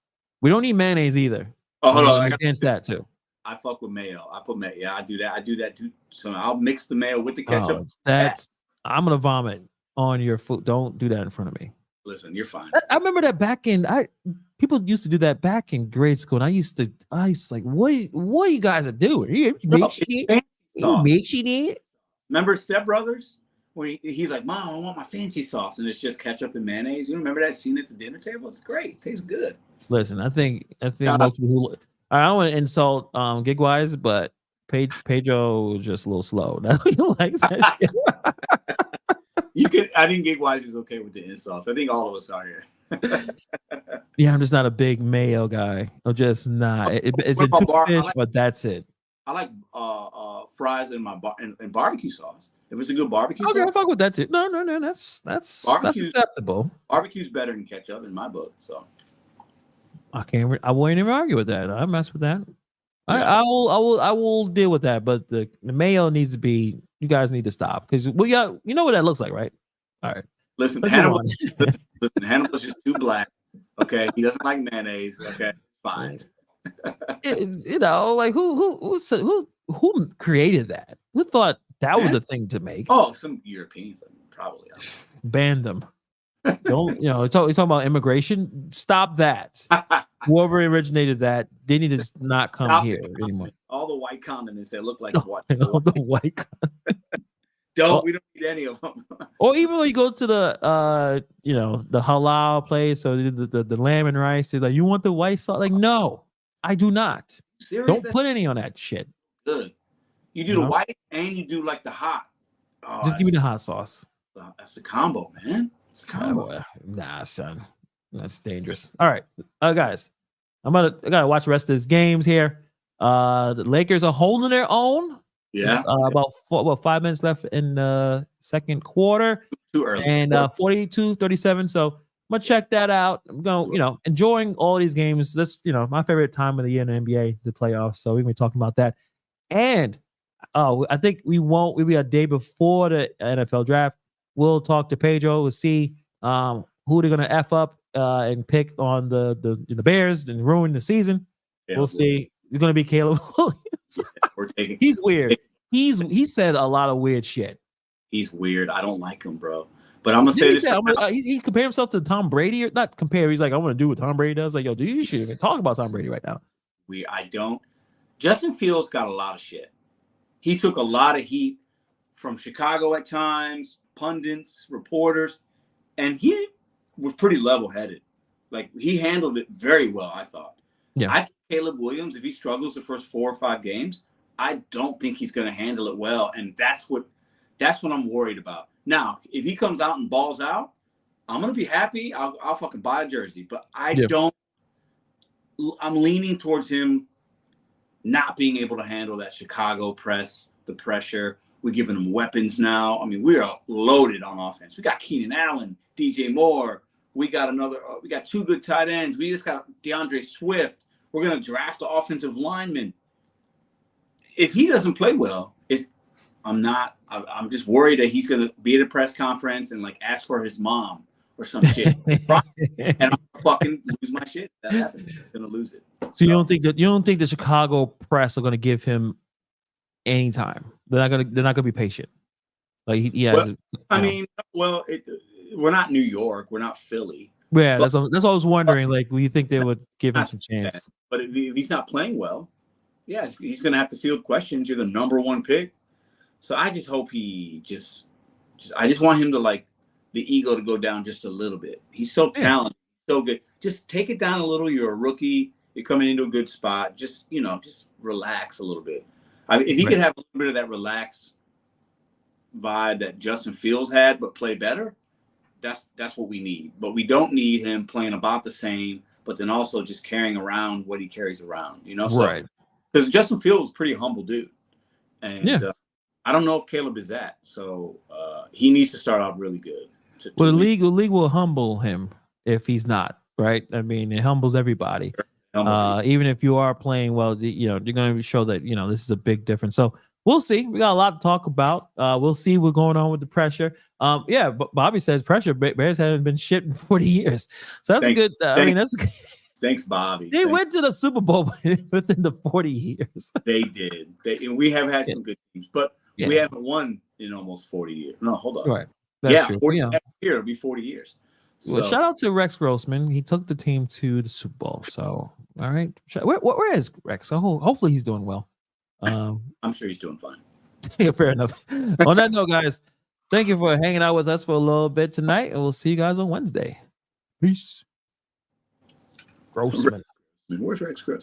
We don't need mayonnaise either. Oh, hold on. Against that too. I fuck with mayo. I put mayo. Yeah, I do that too. So I'll mix the mayo with the ketchup. I'm gonna vomit on your food. Don't do that in front of me. Listen, you're fine. I remember that back in people used to do that back in grade school, and I used to like, what you guys are doing? You make it. Remember Step Brothers? When he's like, Mom, I want my fancy sauce, and it's just ketchup and mayonnaise. You remember that scene at the dinner table? It's great. It tastes good. Listen, I think most people I don't want to insult Gigwise, but Pedro was just a little slow. He likes that shit. I think Gigwise is okay with the insults. I think all of us are here. Yeah, I'm just not a big mayo guy. I'm just not. It's a two fish, but that's it. I like fries in my and barbecue sauce. If it's a good barbecue sauce. Okay, I fuck with that too. No, that's acceptable. Barbecue's better than ketchup in my book. So I won't even argue with that. I mess with that. I will deal with that. But the mayo needs to be. You guys need to stop because we got. You know what that looks like, right? All right. Listen, Let's move Hannibal. on. listen, Hannibal's just too black. Okay, he doesn't like mayonnaise. Okay, fine. You know, like who created that? Who thought that was a thing to make? Oh, some Europeans probably. Ban them. Don't you're talking about immigration? Stop that. Whoever originated that, they need to just not come here anymore. All the white condiments that look like what? All the white. We don't need any of them. Or even when you go to the the halal place or the lamb and rice, they're like, you want the white sauce? Like, no, I do not. Serious? Don't put any on that shit. Good. You do the white and you do like the hot. Oh, just give me the hot sauce. That's the combo, man. It's a combo. Nah, son. That's dangerous. All right. Guys. I gotta watch the rest of these games here. The Lakers are holding their own. Yeah. About 5 minutes left in the second quarter. Too early. And 42-37. So I'm gonna check that out. I'm going, enjoying all these games. This, my favorite time of the year in the NBA, the playoffs. So we're gonna be talking about that. And I think we'll be a day before the NFL draft. We'll talk to Pedro. We'll see who they're gonna F up and pick on the Bears and ruin the season. Yeah, we'll see. It's gonna be Caleb Williams. He's weird. He said a lot of weird shit. He's weird. I don't like him, bro. But I'm gonna say this. He compared himself to Tom Brady, or not compare. He's like, I want to do what Tom Brady does. Like, yo, dude, you shouldn't even talk about Tom Brady right now. I don't. Justin Fields got a lot of shit. He took a lot of heat from Chicago at times, pundits, reporters, and he was pretty level-headed. Like, he handled it very well, I thought. Yeah. I think Caleb Williams, if he struggles the first 4 or 5 games, I don't think he's going to handle it well, and that's what I'm worried about. Now, if he comes out and balls out, I'm going to be happy. I'll fucking buy a jersey, but I'm leaning towards him not being able to handle that Chicago press, the pressure. We're giving them weapons now. I mean, we are loaded on offense. We got Keenan Allen, DJ Moore. We got we got 2 good tight ends. We just got DeAndre Swift. We're going to draft the offensive lineman. If he doesn't play well, I'm just worried that he's going to be at a press conference and like ask for his mom or some shit. And I'm fucking lose my shit. That happens. I'm going to lose it. So you don't think the Chicago press are going to give him any time? They're not going to be patient. Like he has. We're not New York. We're not Philly. Yeah, that's what I was wondering. Like, do you think they would give him some chance? But if he's not playing well, yeah, he's going to have to field questions. You're the number 1 pick. So I just hope he I just want him to, like, the ego to go down just a little bit. He's so talented, so good. Just take it down a little. You're a rookie. You're coming into a good spot. Just relax a little bit. If he could have a little bit of that relaxed vibe that Justin Fields had, but play better, that's what we need. But we don't need him playing about the same, but then also just carrying around what he carries around, right. Because Justin Fields is a pretty humble dude. And I don't know if Caleb is that. So he needs to start out really good. The league will humble him if he's not, right? I mean, it humbles everybody. Even if you are playing well, you're going to show that, this is a big difference. So we'll see. We got a lot to talk about. We'll see what's going on with the pressure. But Bobby says pressure. Bears haven't been shit in 40 years. So that's good. Thanks, Bobby. They went to the Super Bowl within the 40 years. They did. And we have had some good teams, but we haven't won in almost 40 years. No, hold on. Right. That's true. 40 year, it'll be 40 years. So. Well, shout out to Rex Grossman. He took the team to the Super Bowl. So, all right. Where is Rex? Hopefully he's doing well. I'm sure he's doing fine. Yeah, fair enough. On that note, guys, thank you for hanging out with us for a little bit tonight, and we'll see you guys on Wednesday. Peace. Grossman. Where's Rex Grossman?